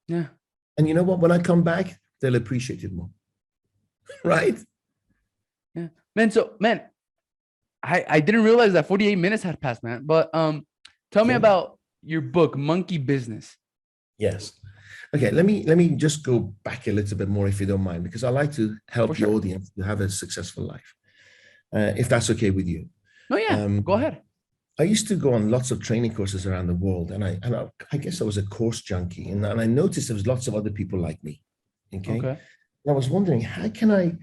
Yeah. And you know what? When I come back, they'll appreciate it more. Right? Yeah. Man, I didn't realize that 48 minutes had passed, man. But tell me about your book, Monkey Business. Yes. Okay, let me just go back a little bit more, if you don't mind, because I like to help the audience to have a successful life, if that's okay with you. Oh yeah, go ahead. I used to go on lots of training courses around the world, and I guess I was a course junkie, and I noticed there was lots of other people like me. Okay. And I was wondering, how can I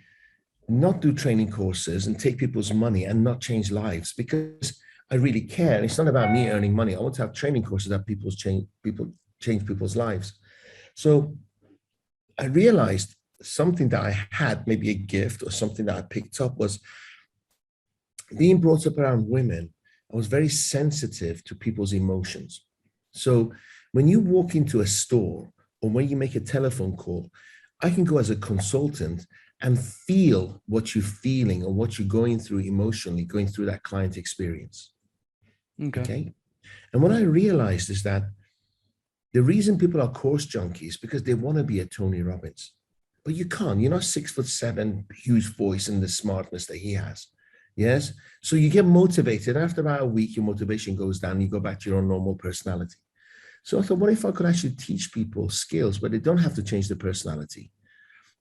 not do training courses and take people's money and not change lives? Because I really care. And it's not about me earning money. I want to have training courses that change people's lives. So I realized something that I had, maybe a gift or something that I picked up, was being brought up around women. I was very sensitive to people's emotions. So when you walk into a store or when you make a telephone call, I can go as a consultant and feel what you're feeling or what you're going through emotionally, going through that client experience. Okay. And what I realized is that the reason people are course junkies because they want to be a Tony Robbins, but you can't. You're not 6'7", huge voice and the smartness that he has. Yes. So you get motivated. After about a week, your motivation goes down. You go back to your own normal personality. So I thought, what if I could actually teach people skills where they don't have to change their personality,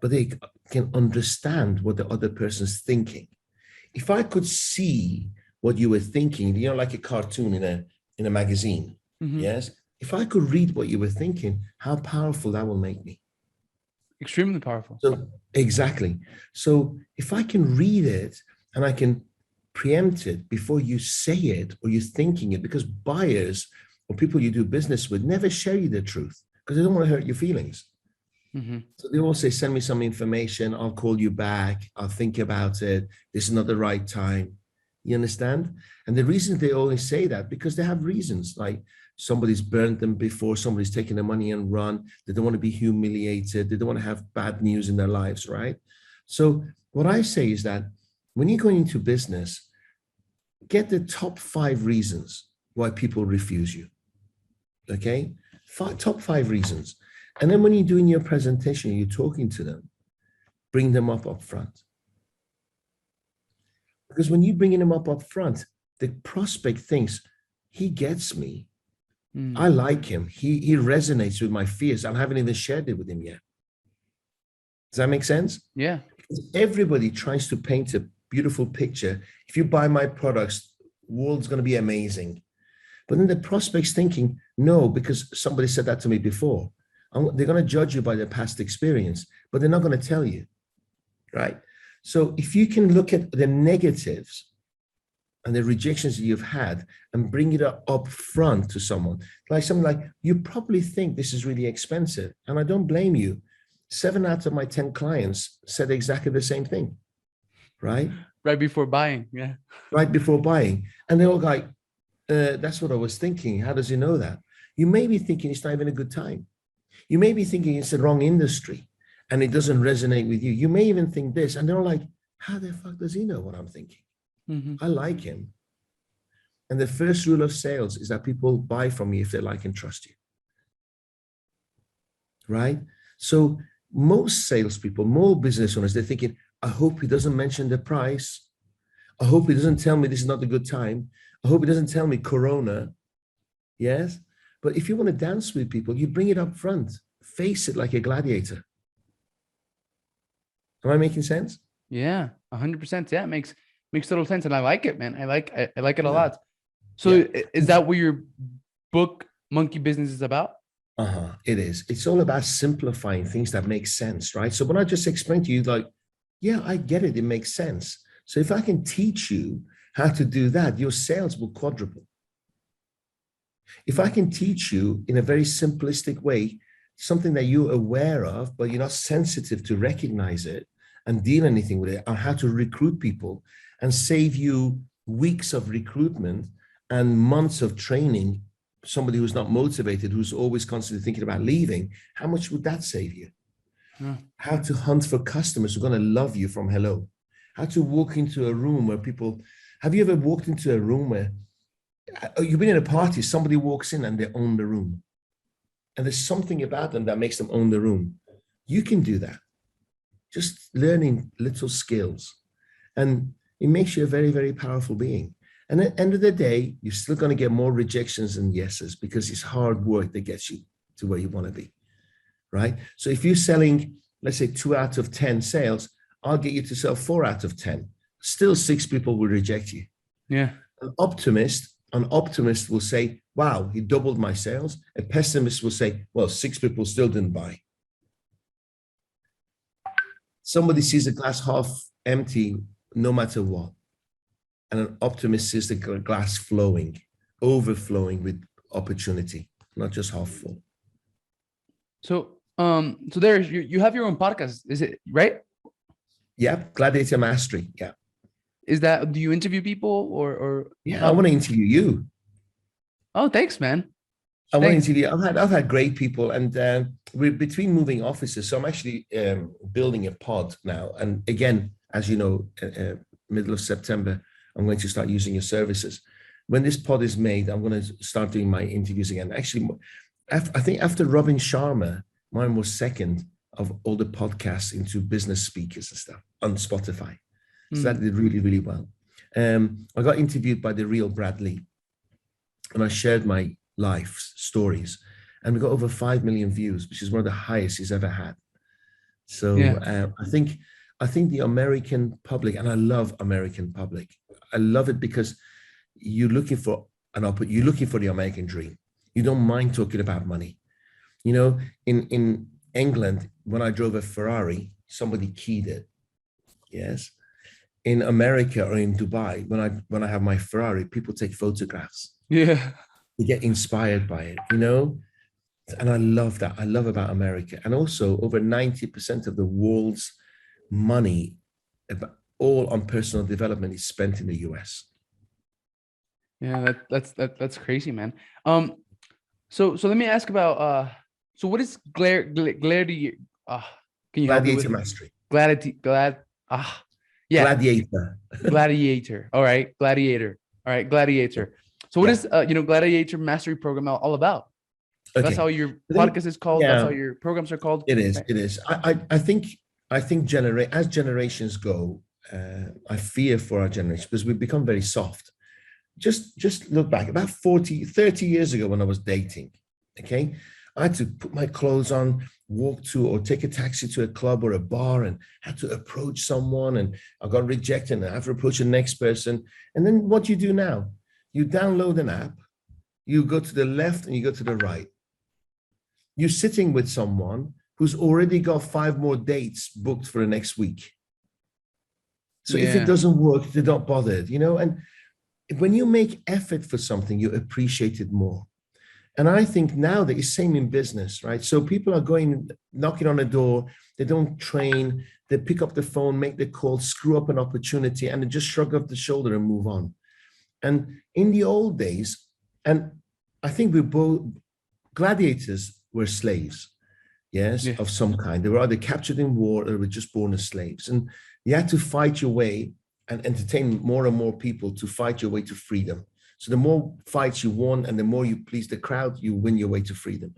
but they can understand what the other person's thinking? If I could see what you were thinking, like a cartoon in a magazine. Yes. If I could read what you were thinking, how powerful that will make me. Extremely powerful. So exactly. So if I can read it and I can preempt it before you say it or you're thinking it, because buyers or people you do business with never share you the truth because they don't want to hurt your feelings. So they all say, send me some information. I'll call you back. I'll think about it. This is not the right time. You understand? And the reason they always say that, because they have reasons, like somebody's burned them before, somebody's taken their money and run. They don't want to be humiliated. They don't want to have bad news in their lives, right? So what I say is that when you're going into business, get the top 5 reasons why people refuse you. Okay? Top 5 reasons. And then when you're doing your presentation, you're talking to them, bring them up front. Because when you're bringing them up front, the prospect thinks, he gets me. I like him. He resonates with my fears. I haven't even shared it with him yet. Does that make sense? Yeah. Everybody tries to paint a beautiful picture. If you buy my products, the world's going to be amazing. But then the prospect's thinking, no, because somebody said that to me before. They're going to judge you by their past experience, but they're not going to tell you, right? So if you can look at the negatives and the rejections that you've had and bring it up front to someone, like something like, you probably think this is really expensive. And I don't blame you. 7 out of my 10 clients said exactly the same thing, right? Right before buying, yeah. Right before buying. And they're all like, that's what I was thinking. How does he know that? You may be thinking it's not even a good time. You may be thinking it's the wrong industry and it doesn't resonate with you. You may even think this, and they're all like, how the fuck does he know what I'm thinking? I like him. And the first rule of sales is that people buy from you if they like and trust you. Right? So most salespeople, more business owners, they're thinking, I hope he doesn't mention the price. I hope he doesn't tell me this is not a good time. I hope he doesn't tell me Corona. Yes? But if you want to dance with people, you bring it up front. Face it like a gladiator. Am I making sense? Yeah, 100%. Yeah, it makes total sense. And I like it, man. I like it a lot. So is that what your book, Monkey Business, is about? It is. It's all about simplifying things that make sense, right? So when I just explained to you, like, yeah, I get it. It makes sense. So if I can teach you how to do that, your sales will quadruple. If I can teach you in a very simplistic way, something that you're aware of, but you're not sensitive to recognize it and deal anything with it, on how to recruit people and save you weeks of recruitment and months of training, somebody who's not motivated, who's always constantly thinking about leaving, how much would that save you? How to hunt for customers who are going to love you from hello. How to walk into a room where people, have you ever walked into a room where you've been in a party, somebody walks in and they own the room. And there's something about them that makes them own the room. You can do that. Just learning little skills. And it makes you a very, very powerful being. And at the end of the day, you're still going to get more rejections than yeses because it's hard work that gets you to where you want to be, right? So if you're selling, let's say 2 out of 10 sales, I'll get you to sell 4 out of 10. Still 6 people will reject you. Yeah. An optimist will say, wow, he doubled my sales. A pessimist will say, well, 6 people still didn't buy. Somebody sees a glass half empty no matter what. And an optimist sees the glass flowing, overflowing with opportunity, not just half full. So there you have your own podcast, is it right? Yeah, Gladiator Mastery. Yeah. Is that, do you interview people or? Yeah, I want to interview you. Oh, thanks, man. I want to interview. I've had great people, and we're between moving offices, so I'm actually building a pod now. And again, as you know, middle of September, I'm going to start using your services. When this pod is made, I'm going to start doing my interviews again. Actually, I think after Robin Sharma, mine was second of all the podcasts into business speakers and stuff on Spotify. So that did really, really well. I got interviewed by the real Brad Lee, and I shared my life stories, and we got over 5 million views, which is one of the highest he's ever had. So I think the American public, and I love American public. I love it because you're looking for the American dream. You don't mind talking about money. You know, in England, when I drove a Ferrari, somebody keyed it. Yes. In America or in Dubai, when I have my Ferrari, people take photographs. Yeah. You get inspired by it, you know? And I love that. I love about America. And also over 90% of the world's money all on personal development is spent in the US. Yeah, that's crazy, man. So let me ask about so what is gladiator? Can you help me Gladiator with mastery. Yeah, Gladiator. gladiator. All right, gladiator. All right, gladiator. So what is gladiator mastery program all about? Okay. That's how your podcast is called. Yeah, that's how your programs are called. it is. Right? It is. I think as generations go, I fear for our generation because we've become very soft. Just look back about 30 years ago when I was dating. Okay. I had to put my clothes on, walk to or take a taxi to a club or a bar and had to approach someone, and I got rejected and I have to approach the next person. And then what you do now, you download an app, you go to the left and you go to the right. You're sitting with someone who's already got 5 more dates booked for the next week. So if it doesn't work, they're not bothered, and when you make effort for something, you appreciate it more. And I think now that it's same in business, right? So people are going, knocking on a door, they don't train, they pick up the phone, make the call, screw up an opportunity, and they just shrug off the shoulder and move on. And in the old days, and I think we both, gladiators were slaves, of some kind. They were either captured in war or were just born as slaves. And you had to fight your way and entertain more and more people to fight your way to freedom. So the more fights you won and the more you please the crowd, you win your way to freedom.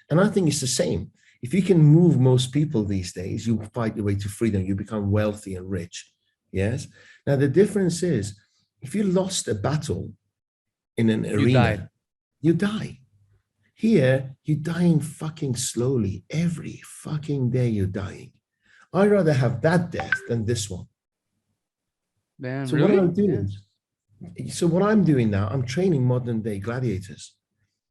And I think it's the same. If you can move most people these days, you fight your way to freedom, you become wealthy and rich. Yes. Now the difference is, if you lost a battle in an arena, you die. Here, you're dying fucking slowly. Every fucking day you're dying. I'd rather have that death than this one. Man, so really? What I'm doing, so what I'm doing now, I'm training modern day gladiators.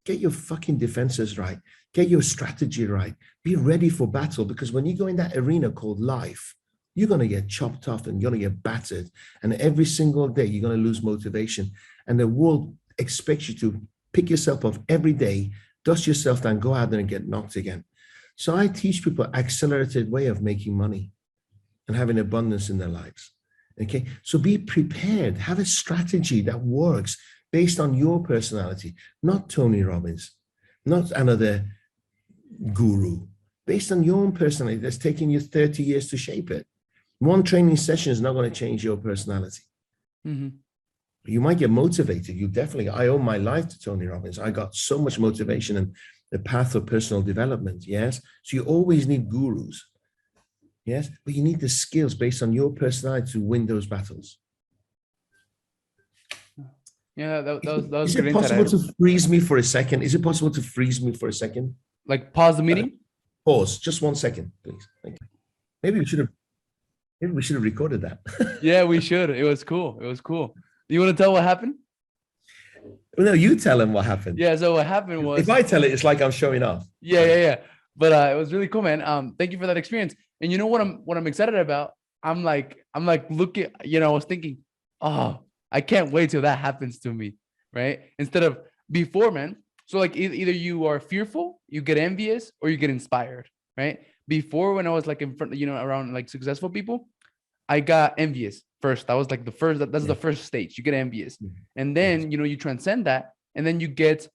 Get your fucking defenses right. Get your strategy right. Be ready for battle, because when you go in that arena called life, you're going to get chopped off and you're going to get battered. And every single day, you're going to lose motivation. And the world expects you to pick yourself up every day, dust yourself down, go out there and get knocked again. So I teach people an accelerated way of making money and having abundance in their lives. Okay, so be prepared. Have a strategy that works based on your personality, not Tony Robbins, not another guru, based on your own personality that's taken you 30 years to shape it. One training session is not going to change your personality. Mm-hmm. You might get motivated. I owe my life to Tony Robbins. I got so much motivation and the path of personal development. Yes. So you always need gurus. Yes. But you need the skills based on your personality to win those battles. Yeah, that was Is good it insight. possible to freeze me for a second? Is it possible to freeze me for a second? Like pause the meeting? Pause. Just 1 second, please. Thank you. Maybe we should have recorded that. Yeah, we should. It was cool. You want to tell what happened? Well, no, you tell him what happened. Yeah, so what happened was, if I tell it, it's like I'm showing off. Yeah. But it was really cool, man. Thank you for that experience. And you know what I'm excited about? I'm like looking, I was thinking, oh, I can't wait till that happens to me, right? Instead of before, man. So like either you are fearful, you get envious, or you get inspired, right? Before, when I was like in front, around like successful people, I got envious first. That was like the first, that's the first stage. You get envious. And then, you transcend that. And then you get,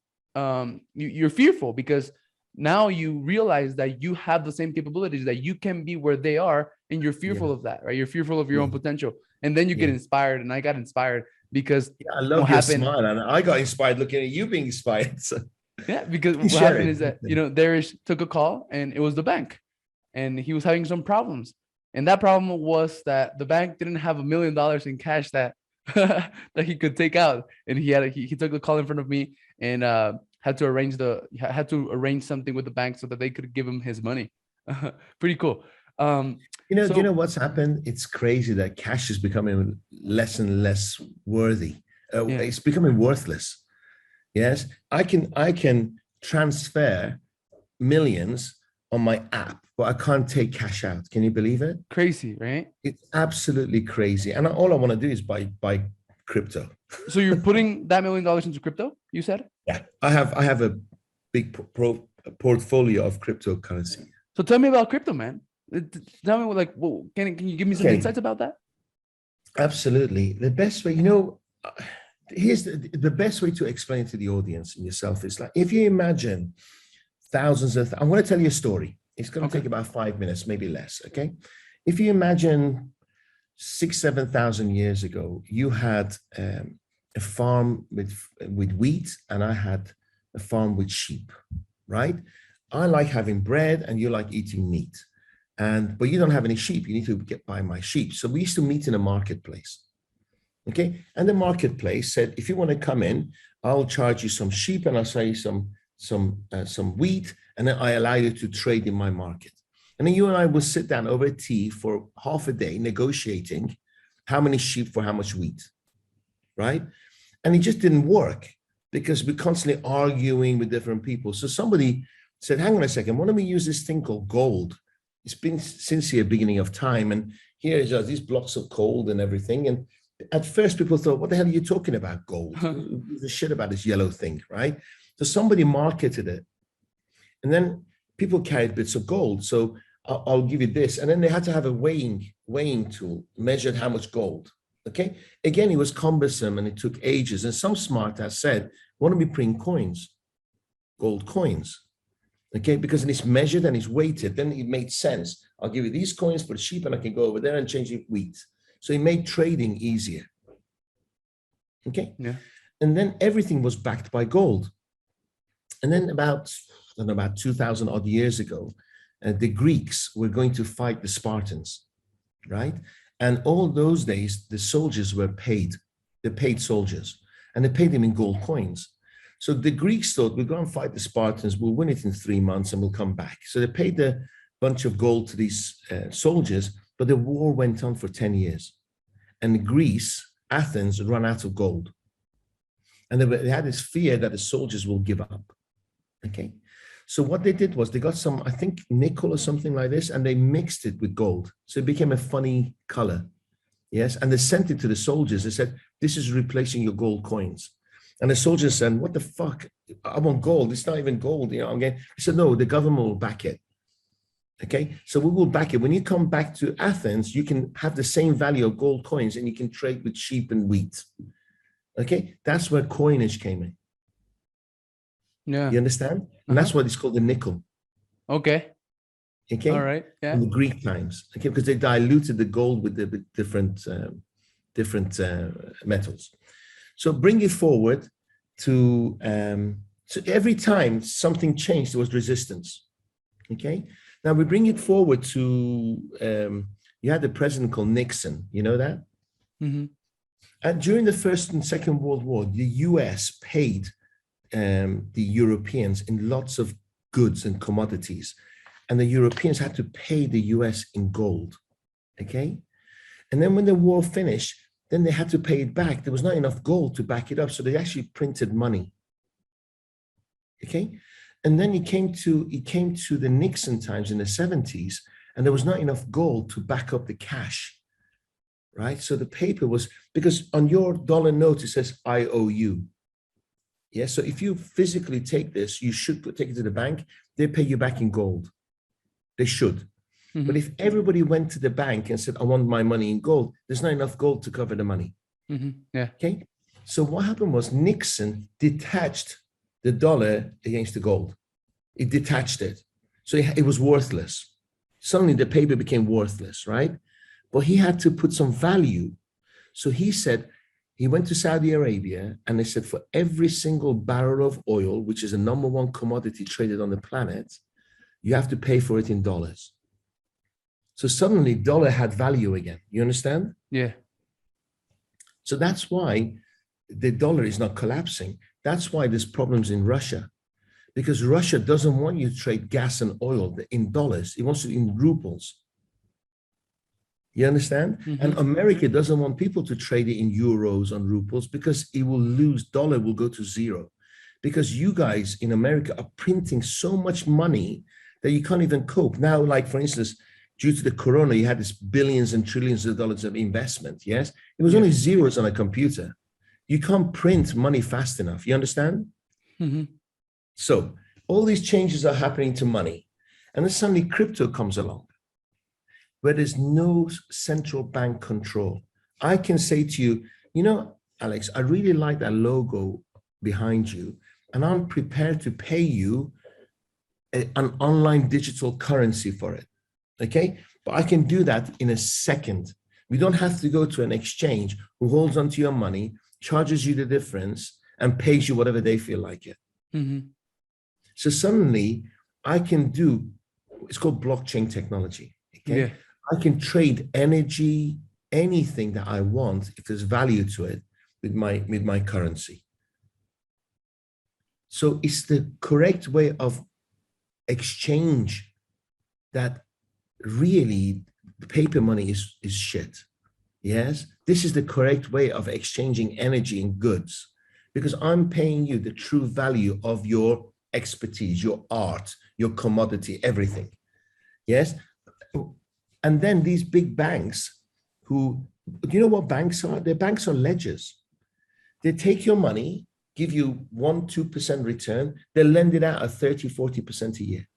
you're fearful, because now you realize that you have the same capabilities, that you can be where they are, and you're fearful of that, right? You're fearful of your own potential. And then you get inspired. And I got inspired because I love your smile. And I got inspired looking at you being inspired. So. Yeah, because what happened is that, Dariush took a call and it was the bank, and he was having some problems. And that problem was that the bank didn't have $1 million in cash that that he could take out. And he took the call in front of me and had to arrange something with the bank so that they could give him his money. Pretty cool. Do you know what's happened? It's crazy that cash is becoming less and less worthy. It's becoming worthless. Yes, I can transfer millions on my app, but I can't take cash out. Can you believe it? Crazy, right? It's absolutely crazy. And all I want to do is buy crypto. So you're putting that $1 million into crypto, you said? Yeah, I have a big portfolio of cryptocurrency. So tell me about crypto, man. Tell me, can you give me some insights about that? Absolutely. The best way, here's the best way to explain to the audience and yourself is like, if you imagine I'm going to tell you a story. It's going to Okay. take about 5 minutes, maybe less. Okay. If you imagine 7,000 years ago, you had a farm with wheat, and I had a farm with sheep, right? I like having bread, and you like eating meat, but you don't have any sheep. You need to buy my sheep. So we used to meet in a marketplace. Okay, and the marketplace said, if you want to come in, I'll charge you some sheep, and I'll sell you some wheat, and then I allow you to trade in my market. And then you and I will sit down over tea for half a day negotiating how many sheep for how much wheat, right? And it just didn't work because we're constantly arguing with different people. So somebody said, hang on a second, why don't we use this thing called gold? It's been since the beginning of time. And here is these blocks of gold and everything. And at first people thought, what the hell are you talking about, gold? The shit about this yellow thing, right? So somebody marketed it. And then people carried bits of gold. So I'll give you this. And then they had to have a weighing tool, measured how much gold. Okay. Again, it was cumbersome and it took ages. And some smart ass said, why don't we print coins, gold coins? Okay, because it's measured and it's weighted. Then it made sense. I'll give you these coins for sheep, and I can go over there and change it wheat. So it made trading easier. Okay. Yeah. And then everything was backed by gold. And then about 2,000 odd years ago, the Greeks were going to fight the Spartans, right? And all those days, the soldiers were paid. They paid soldiers, and they paid them in gold coins. So the Greeks thought, we'll go and fight the Spartans, we'll win it in 3 months, and we'll come back. So they paid a bunch of gold to these soldiers, but the war went on for 10 years. And Greece, Athens, ran out of gold. And they had this fear that the soldiers will give up. Okay. So what they did was they got some, I think, nickel or something like this, and they mixed it with gold. So it became a funny color. Yes. And they sent it to the soldiers. They said, this is replacing your gold coins. And the soldiers said, what the fuck? I want gold. It's not even gold. He said, no, the government will back it. Okay. So we will back it. When you come back to Athens, you can have the same value of gold coins, and you can trade with sheep and wheat. Okay. That's where coinage came in. Yeah. You understand? And that's what it's called the nickel. Okay. Okay. All right. Yeah. In the Greek times. Okay. Because they diluted the gold with the different metals. So bring it forward to, so every time something changed, there was resistance. Okay. Now we bring it forward to, you had a president called Nixon. You know that? Mm-hmm. And during the First and Second World War, the US paid the Europeans in lots of goods and commodities. And the Europeans had to pay the US in gold. Okay. And then when the war finished, then they had to pay it back. There was not enough gold to back it up. So they actually printed money. Okay. And then it came to the Nixon times in the 70s, and there was not enough gold to back up the cash. Right. So the paper was, because on your dollar note, it says, I owe you. Yeah. So if you physically take this, you should take it to the bank. They pay you back in gold. They should. Mm-hmm. But if everybody went to the bank and said, I want my money in gold, there's not enough gold to cover the money. Mm-hmm. Yeah. Okay. So what happened was Nixon detached the dollar against the gold. It detached it. So it was worthless. Suddenly the paper became worthless, right? But he had to put some value. So he said, he went to Saudi Arabia, and they said, for every single barrel of oil, which is the number one commodity traded on the planet, you have to pay for it in dollars. So suddenly dollar had value again. You understand? Yeah. So that's why the dollar is not collapsing. That's why there's problems in Russia, because Russia doesn't want you to trade gas and oil in dollars. It wants it in rubles. You understand? Mm-hmm. And America doesn't want people to trade it in euros and rubles, because it will lose. Dollar will go to zero, because you guys in America are printing so much money that you can't even cope. Now, like for instance, due to the corona, you had this billions and trillions of dollars of investment. Yes. It was only zeros on a computer. You can't print money fast enough. You understand? Mm-hmm. So all these changes are happening to money. And then suddenly crypto comes along, where there's no central bank control. I can say to you, Alex, I really like that logo behind you, and I'm prepared to pay you an online digital currency for it. Okay. But I can do that in a second. We don't have to go to an exchange who holds onto your money, charges you the difference, and pays you whatever they feel like it. Mm-hmm. So suddenly I can do, it's called blockchain technology. Okay. Yeah. I can trade energy, anything that I want, if there's value to it, with my currency. So it's the correct way of exchange that really the paper money is shit. Yes, this is the correct way of exchanging energy and goods, because I'm paying you the true value of your expertise, your art, your commodity, everything. Yes. And then these big banks who, you know what banks are? Their banks are ledgers. They take your money, give you 1-2% return, they lend it out at 30-40% a year.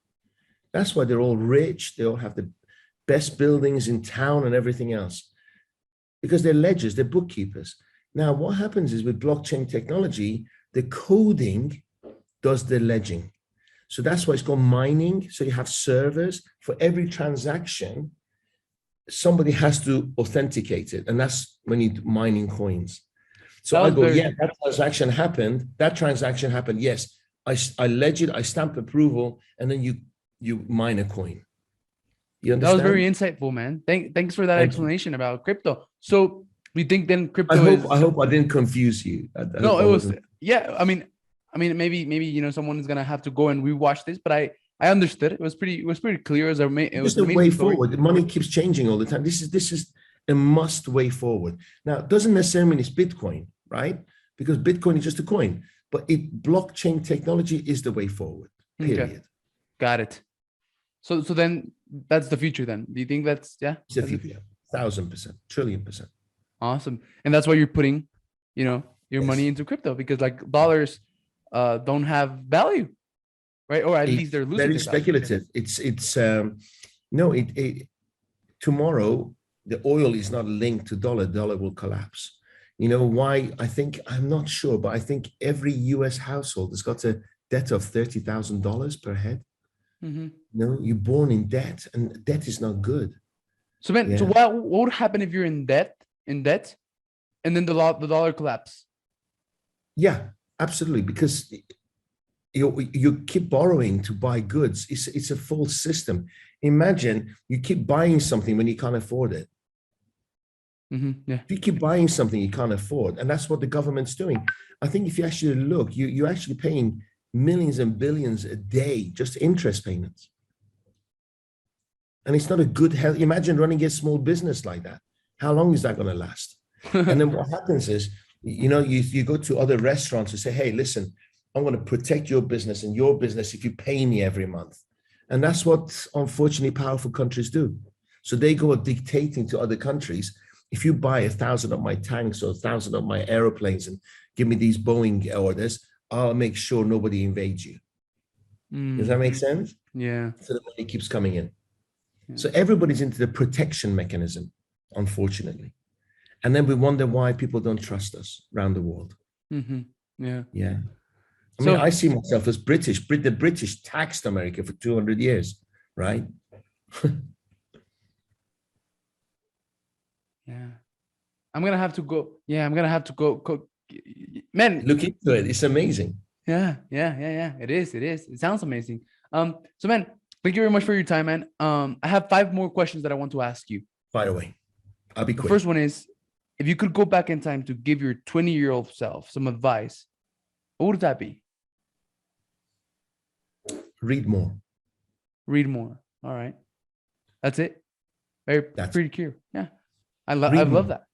That's why they're all rich. They all have the best buildings in town and everything else, because they're ledgers, they're bookkeepers. Now, what happens is with blockchain technology, the coding does the ledging. So that's why it's called mining. So you have servers for every transaction. Somebody has to authenticate it. And that's when you're mining coins. So I go, yeah, that transaction happened. That transaction happened. Yes, I ledge it, I stamp approval, and then you mine a coin. You understand? That was very insightful, man. Thanks for that explanation about crypto. So we think then crypto I hope I didn't confuse you. No, it was, yeah. I mean, maybe someone is gonna have to go and rewatch this, but I understood. It was pretty clear. It was the way forward. The money keeps changing all the time. This is a must way forward. Now, it doesn't necessarily mean it's Bitcoin, right? Because Bitcoin is just a coin, but blockchain technology is the way forward. Period. Okay. Got it. So then that's the future. Then do you think that's It's the future. 1,000%, trillion%. Awesome. And that's why you're putting, your money into crypto, because like dollars don't have value, right? Or at least they're losing. Very speculative. Tomorrow the oil is not linked to dollar. Dollar will collapse. You know why? I'm not sure, but I think every US household has got a debt of $30,000 per head. Mm-hmm. You're born in debt, and debt is not good. So man, so what would happen if you're in debt, and then the dollar collapse? Yeah, absolutely. Because you keep borrowing to buy goods. It's a false system. Imagine you keep buying something when you can't afford it. Mm-hmm. Yeah. If you keep buying something you can't afford, and that's what the government's doing. I think if you actually look, you're actually paying millions and billions a day, just interest payments. And it's not a good health. Imagine running a small business like that. How long is that going to last? And then what happens is, you go to other restaurants and say, hey, listen, I'm going to protect your business and your business if you pay me every month. And that's what, unfortunately, powerful countries do. So they go dictating to other countries, if you buy 1,000 of my tanks or 1,000 of my aeroplanes and give me these Boeing orders, I'll make sure nobody invades you. Does that make sense? Yeah. So the money keeps coming in. Yeah. So everybody's into the protection mechanism, unfortunately. And then we wonder why people don't trust us around the world. Mm-hmm. Yeah. Yeah. I mean, I see myself as British. The British taxed America for 200 years, right? Yeah. I'm going to have to go. Yeah, I'm going to have to go. Man, look into it. It's amazing. Yeah. It is. It sounds amazing. So man, thank you very much for your time, man. I have 5 more questions that I want to ask you. By the way, I'll be quick. The first one is, if you could go back in time to give your 20-year-old self some advice, what would that be? Read more. Read more. All right. That's it. Pretty clear. Yeah. I love that.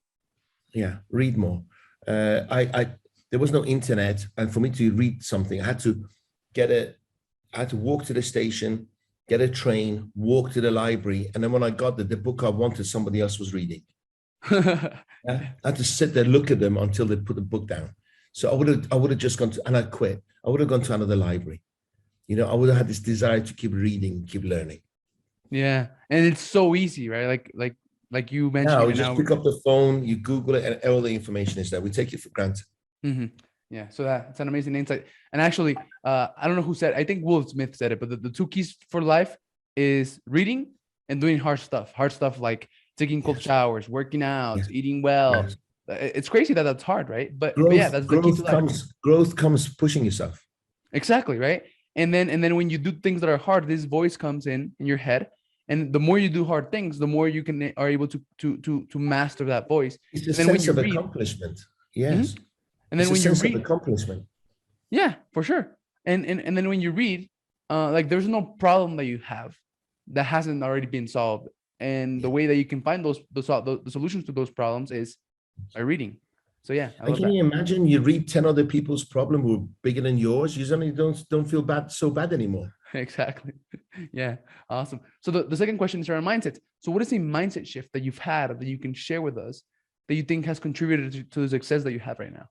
Yeah. Read more. There was no internet, and for me to read something, I had to walk to the station, get a train, walk to the library, and then when I got there, the book I wanted, somebody else was reading. I had to sit there, look at them until they put the book down. So I would have just gone to, and I quit. I would have gone to another library. I would have had this desire to keep reading, keep learning. Yeah, and it's so easy, right? Like like you mentioning Now, it just now. pick up the phone, you Google it, and all the information is there. We take it for granted. Yeah, so that's an amazing insight. And actually, I don't know who said, I think Will Smith said it, but the two keys for life is reading and doing hard stuff like taking cold showers, working out, Yes. eating well. Yes. It's crazy that that's hard, right? But yeah, that's the key to life. Growth comes pushing yourself. Exactly, right? And then when you do things that are hard, this voice comes in your head, and the more you do hard things, the more you are able to master that voice. It's a And then when sense you of read, accomplishment. mhm, Yes. and It's then a when you sense of read, accomplishment. yeah, for sure. And then when you read, like there's no problem that you have that hasn't already been solved. And the way that you can find the solutions to those problems is by reading. So yeah, I And love can that. you imagine you read 10 other people's problem who are bigger than yours? You suddenly don't feel so bad anymore. Exactly. Yeah. Awesome. So the second question is around mindset. So what is a mindset shift that you've had that you can share with us that you think has contributed to the success that you have right now?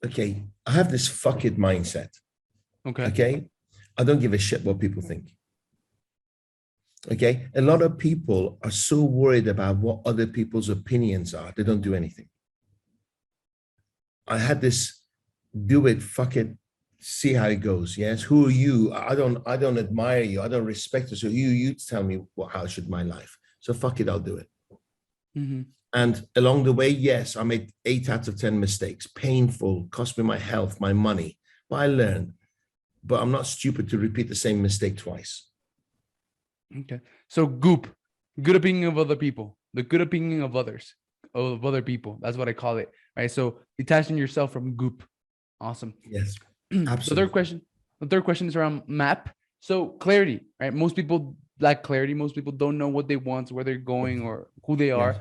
Okay, I have this fuck it mindset. Okay. Okay, I don't give a shit what people think. Okay, a lot of people are so worried about what other people's opinions are, they don't do anything. I had this do it, fuck it, see how it goes. Yes, who are you? I don't admire you, I don't respect you. So you tell me how should my life. So fuck it, I'll do it. Mm-hmm. And along the way, yes, I made 8 out of 10 mistakes, painful, cost me my health, my money, but I learned. But I'm not stupid to repeat the same mistake twice. Okay. So goop, good opinion of other people, the good opinion of others, of other people. That's what I call it. Right. So detaching yourself from goop. Awesome. Yes, The absolutely. third question is around map. So clarity, right? Most people lack clarity. Most people don't know what they want, where they're going, or who they Yes, are.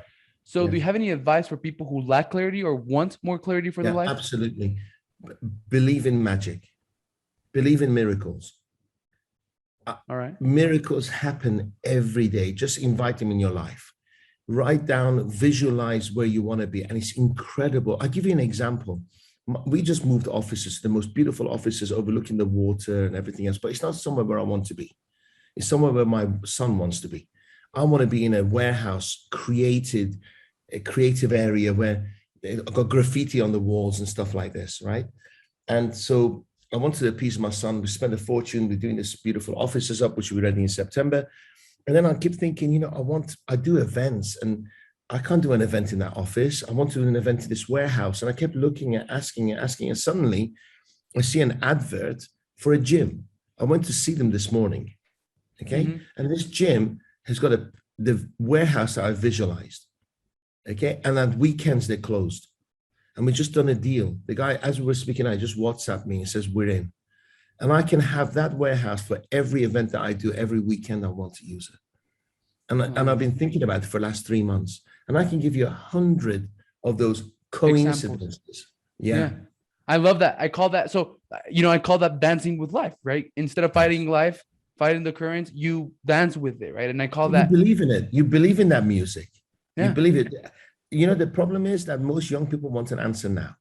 So do yes. you have any advice for people who lack clarity or want more clarity for their Yeah, life? absolutely. Believe in magic. Believe in miracles. All right. Miracles happen every day. Just invite them in your life. Write down, visualize where you want to be. And it's incredible. I'll give you an example. We just moved offices, the most beautiful offices overlooking the water and everything else, but it's not somewhere where I want to be. It's somewhere where my son wants to be. I want to be in a warehouse, a creative area where I've got graffiti on the walls and stuff like this, right? And so I wanted to appease my son. We spent a fortune. We're doing this beautiful offices up, which we're ready in September. And then I keep thinking, I do events and I can't do an event in that office. I want to do an event in this warehouse. And I kept looking at asking. And suddenly I see an advert for a gym. I went to see them this morning. Okay. Mm-hmm. And this gym has got the warehouse that I visualized. Okay. And at weekends, they're closed. And we just done a deal. The guy, as we were speaking, I just WhatsApped me and says, we're in. And I can have that warehouse for every event that I do every weekend I want to use it. And I've been thinking about it for the last 3 months. And I can give you 100 of those coincidences. Examples. Yeah. I love that. I call that, so, I call that dancing with life, right? Instead of fighting life, fighting the current, you dance with it, right? And I call that. You believe in it. You believe in that music. Yeah. You believe it. The problem is that most young people want an answer now.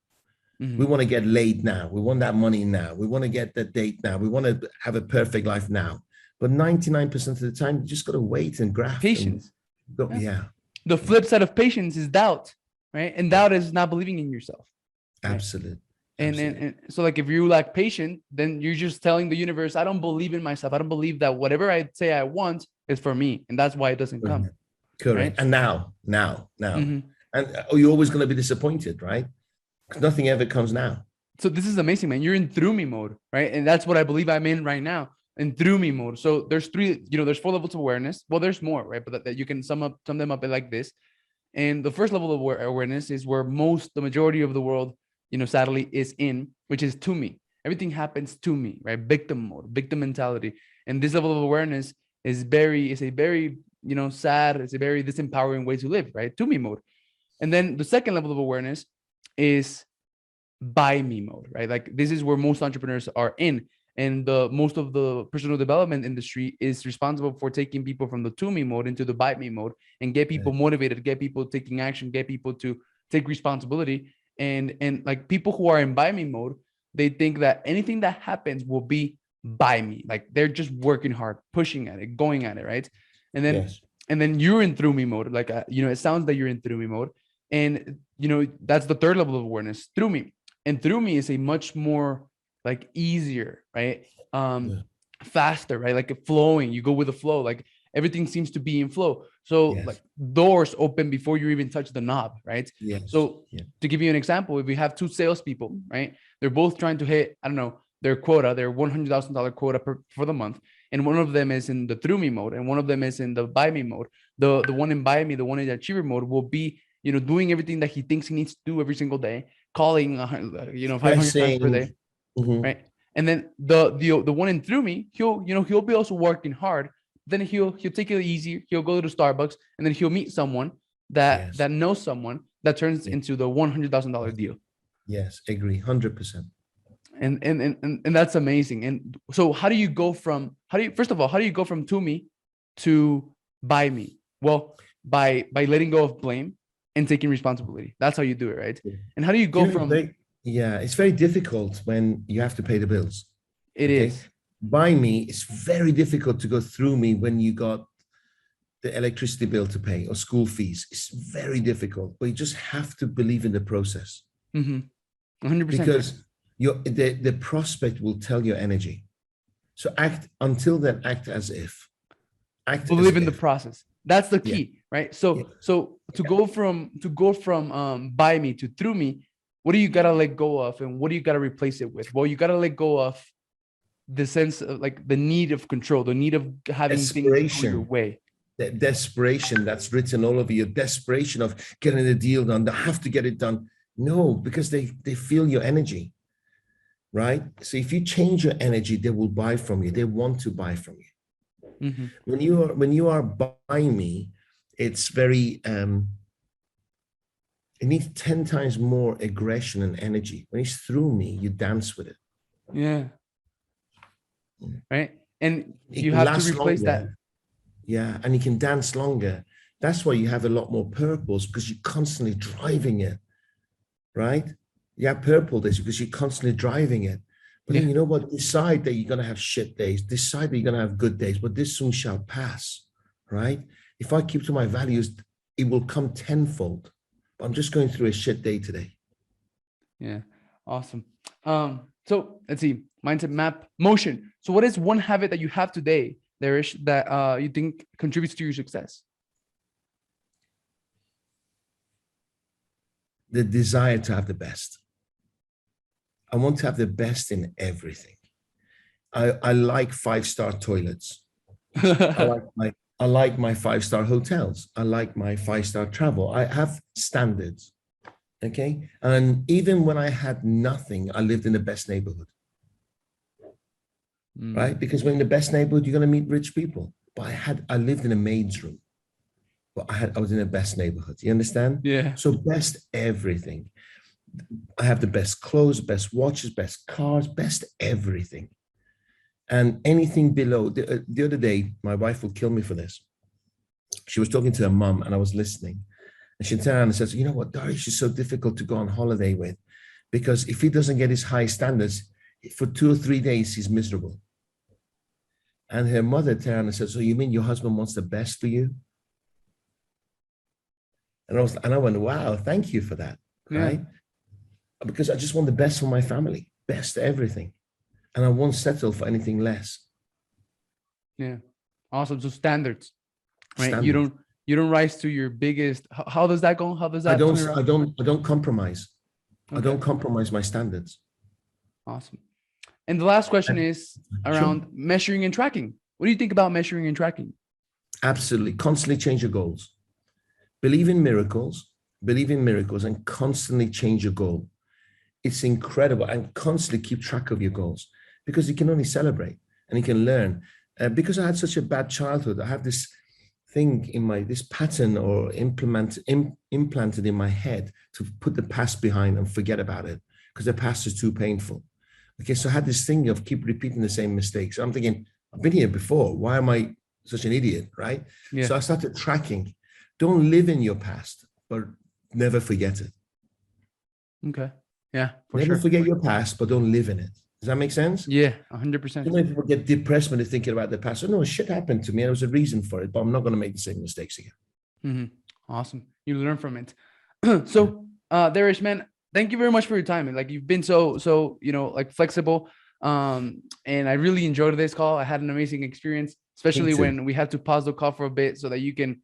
Mm-hmm. We want to get laid now. We want that money now. We want to get that date now. We want to have a perfect life now. But 99% of the time, you just got to wait and graft. Patience. Yeah. The flip side of patience is doubt, right? And doubt is not believing in yourself. Right? Absolutely. And so like if you lack patience, then you're just telling the universe, I don't believe in myself. I don't believe that whatever I say I want is for me. And that's why it doesn't come. Correct. Right? And now. Mm-hmm. And you're always going to be disappointed, right? Because nothing ever comes now. So this is amazing, man. You're in through me mode, right? And that's what I believe I'm in right now, in through me mode. So there's there's 4 levels of awareness. Well, there's more, right? But that you can sum them up like this. And the first level of awareness is where the majority of the world, sadly is in, which is to me. Everything happens to me, right? Victim mode, victim mentality. And this level of awareness is a very, sad, it's a very disempowering way to live, right? To me mode. And then the second level of awareness is by me mode, right? Like this is where most entrepreneurs are in. And most of the personal development industry is responsible for taking people from the to me mode into the by me mode and get people motivated, get people taking action, get people to take responsibility. And like people who are in by me mode, they think that anything that happens will be by me. Like they're just working hard, pushing at it, going at it, right? And then Yes. you're in through me mode. Like it sounds like you're in through me mode, and that's the third level of awareness, through me. And through me is a much more like easier, right? Yeah. Faster, right? Like flowing. You go with the flow. Like everything seems to be in flow. So Yes. like doors open before you even touch the knob, right? Yes. So Yeah. to give you an example, if we have two salespeople, right? They're both trying to hit, I don't know, their quota, their $100,000 quota for the month, and one of them is in the through me mode, and one of them is in the buy me mode. The one in buy me, the one in the achiever mode, will be doing everything that he thinks he needs to do every single day, calling 500 times per day, right? And then the one in through me, he'll be also working hard. Then he'll take it easy. He'll go to Starbucks, and then he'll meet someone that Yes. knows someone that turns into the $100,000 deal. Yes, agree, 100%. And that's amazing. And so first of all, how do you go from to me to by me? Well, by letting go of blame and taking responsibility. That's how you do it, right? Yeah. And how do you go from it's very difficult when you have to pay the bills. It is. By me, it's very difficult to go through me when you got the electricity bill to pay or school fees. It's very difficult, but you just have to believe in the process. 100%. Because the prospect will tell your energy. So act as if. Believe in the process. That's the key, right? So to go from by me to through me, what do you gotta let go of, and what do you gotta replace it with? Well, you gotta let go of the sense of like the need of control, the need of having things go your way. That desperation that's written all over you, desperation of getting the deal done. They have to get it done. No, because they feel your energy, right? So if you change your energy, they will buy from you. They want to buy from you. When you are by me, it's very it needs 10 times more aggression and energy. When it's through me, you dance with it. Yeah. Right. And you have to replace that. Yeah. And you can dance longer. That's why you have a lot more purples, because you're constantly driving it. Right? You have purple days because you're constantly driving it. But then you know what? Decide that you're going to have shit days. Decide that you're going to have good days. But this soon shall pass. Right? If I keep to my values, it will come tenfold. But I'm just going through a shit day today. Yeah. Awesome. So let's see. Mindset map motion. So what is one habit that you have today, Dariush, that you think contributes to your success? The desire to have the best. I want to have the best in everything. I like 5-star toilets. I like my 5-star hotels. I like my 5-star travel. I have standards. Okay. And even when I had nothing, I lived in the best neighborhood. Right? Because when in the best neighborhood, you're going to meet rich people. But I lived in a maid's room. But I was in the best neighborhood. You understand? Yeah. So best everything. I have the best clothes, best watches, best cars, best everything. And anything below. The other day, my wife will kill me for this. She was talking to her mom and I was listening. And she turned around and says, you know what, Dariush is so difficult to go on holiday with, because if he doesn't get his high standards, for 2 or 3 days, he's miserable. And her mother turned around and said, so you mean your husband wants the best for you? And I went, wow, thank you for that, right? Because I just want the best for my family, best everything. And I won't settle for anything less. Yeah. Awesome. So standards, right? Standards. You don't rise to your biggest. How does that go? How does that? I don't compromise. Okay. I don't compromise my standards. Awesome. And the last question is around measuring and tracking. What do you think about measuring and tracking? Absolutely. Constantly change your goals. Believe in miracles and constantly change your goal. It's incredible. And constantly keep track of your goals, because you can only celebrate and you can learn. Because I had such a bad childhood, I have this thing in this pattern or implanted in my head to put the past behind and forget about it, because the past is too painful. Okay, so I had this thing of keep repeating the same mistakes. I'm thinking, I've been here before. Why am I such an idiot, right? Yeah. So I started tracking. Don't live in your past, but never forget it. Okay. Yeah. Never forget your past, but don't live in it. Does that make sense? Yeah, So 100%. many people get depressed when they're thinking about their past. Oh, no, shit happened to me. There was a reason for it, but I'm not going to make the same mistakes again. Awesome. You learn from it. So, Dariush, man, thank you very much for your time. And like, you've been so, like flexible. And I really enjoyed this call. I had an amazing experience, especially when we had to pause the call for a bit so that you can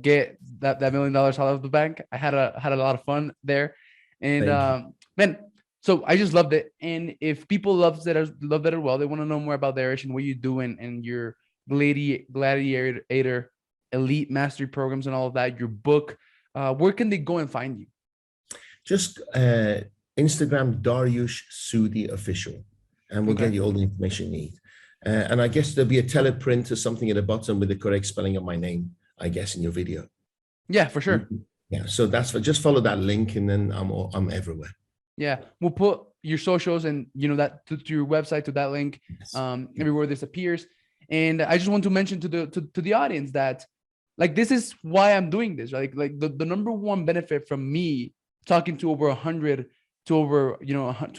get that $1 million out of the bank. I had a lot of fun there. And man, so I just loved it. And if people love that as well, they want to know more about Dariush and what you do and your gladiator elite mastery programs and all of that, your book, where can they go and find you? Just Instagram, Dariush Soudi official, and we'll get you all the information you need. And I guess there'll be a teleprint or something at the bottom with the correct spelling of my name, I guess, in your video. Yeah, for sure. Yeah, so that's just follow that link, and then I'm everywhere. Yeah, we'll put your socials and that to your website, to that link, everywhere this appears. And I just want to mention to the audience that, like, this is why I'm doing this, right? Like the number one benefit from me talking to over 100 to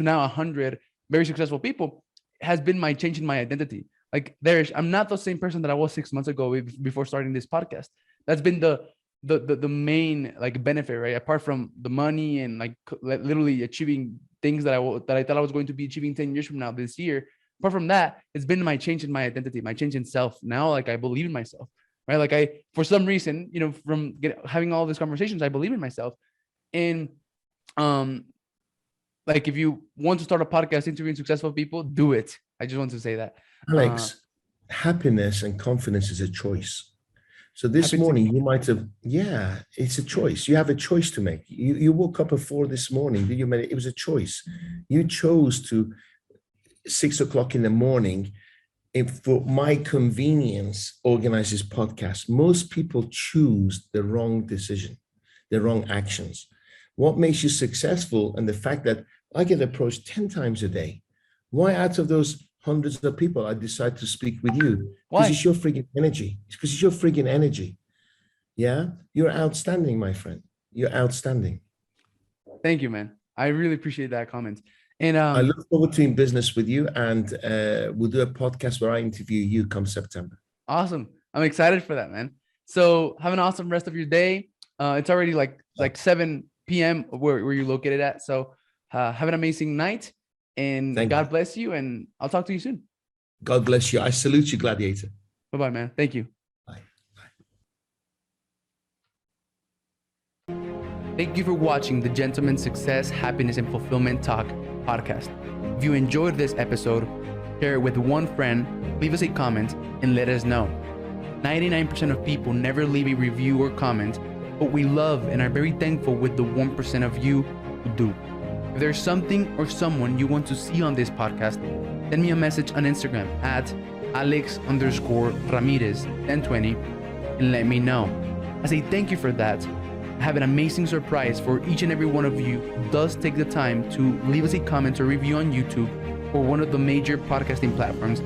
now 100 very successful people has been my change in my identity. Like, I'm not the same person that I was 6 months ago before starting this podcast. That's been the main like benefit, right? Apart from the money and like literally achieving things that I thought I was going to be achieving 10 years from now this year. Apart from that, it's been my change in my identity, my change in self. Now, like, I believe in myself, right? Like, for some reason, from having all these conversations, I believe in myself. And like, if you want to start a podcast interviewing successful people, do it. I just want to say that. Alex, happiness and confidence is a choice. So this morning you might have, it's a choice. You have a choice to make. You woke up at 4 this morning. It was a choice. You chose to 6 o'clock in the morning. If for my convenience, organize this podcast. Most people choose the wrong decision, the wrong actions. What makes you successful, and the fact that I get approached 10 times a day. Why out of those hundreds of people I decide to speak with you? Because it's your friggin' energy. It's because it's your friggin' energy. Yeah, you're outstanding, my friend. You're outstanding. Thank you, man. I really appreciate that comment. And I look forward to doing business with you, and we'll do a podcast where I interview you come September. Awesome. I'm excited for that, man. So have an awesome rest of your day. It's already like 7 p.m. where you're located at. So have an amazing night, and God bless you. And I'll talk to you soon. God bless you. I salute you, Gladiator. Bye-bye, man. Thank you. Bye. Thank you for watching the Gentleman's Success, Happiness, and Fulfillment Talk podcast. If you enjoyed this episode, share it with one friend, leave us a comment, and let us know. 99% of people never leave a review or comment, but we love and are very thankful with the 1% of you who do. If there's something or someone you want to see on this podcast, send me a message on Instagram at Alex_Ramirez1020 and let me know. As a thank you for that, I have an amazing surprise for each and every one of you who does take the time to leave us a comment or review on YouTube or one of the major podcasting platforms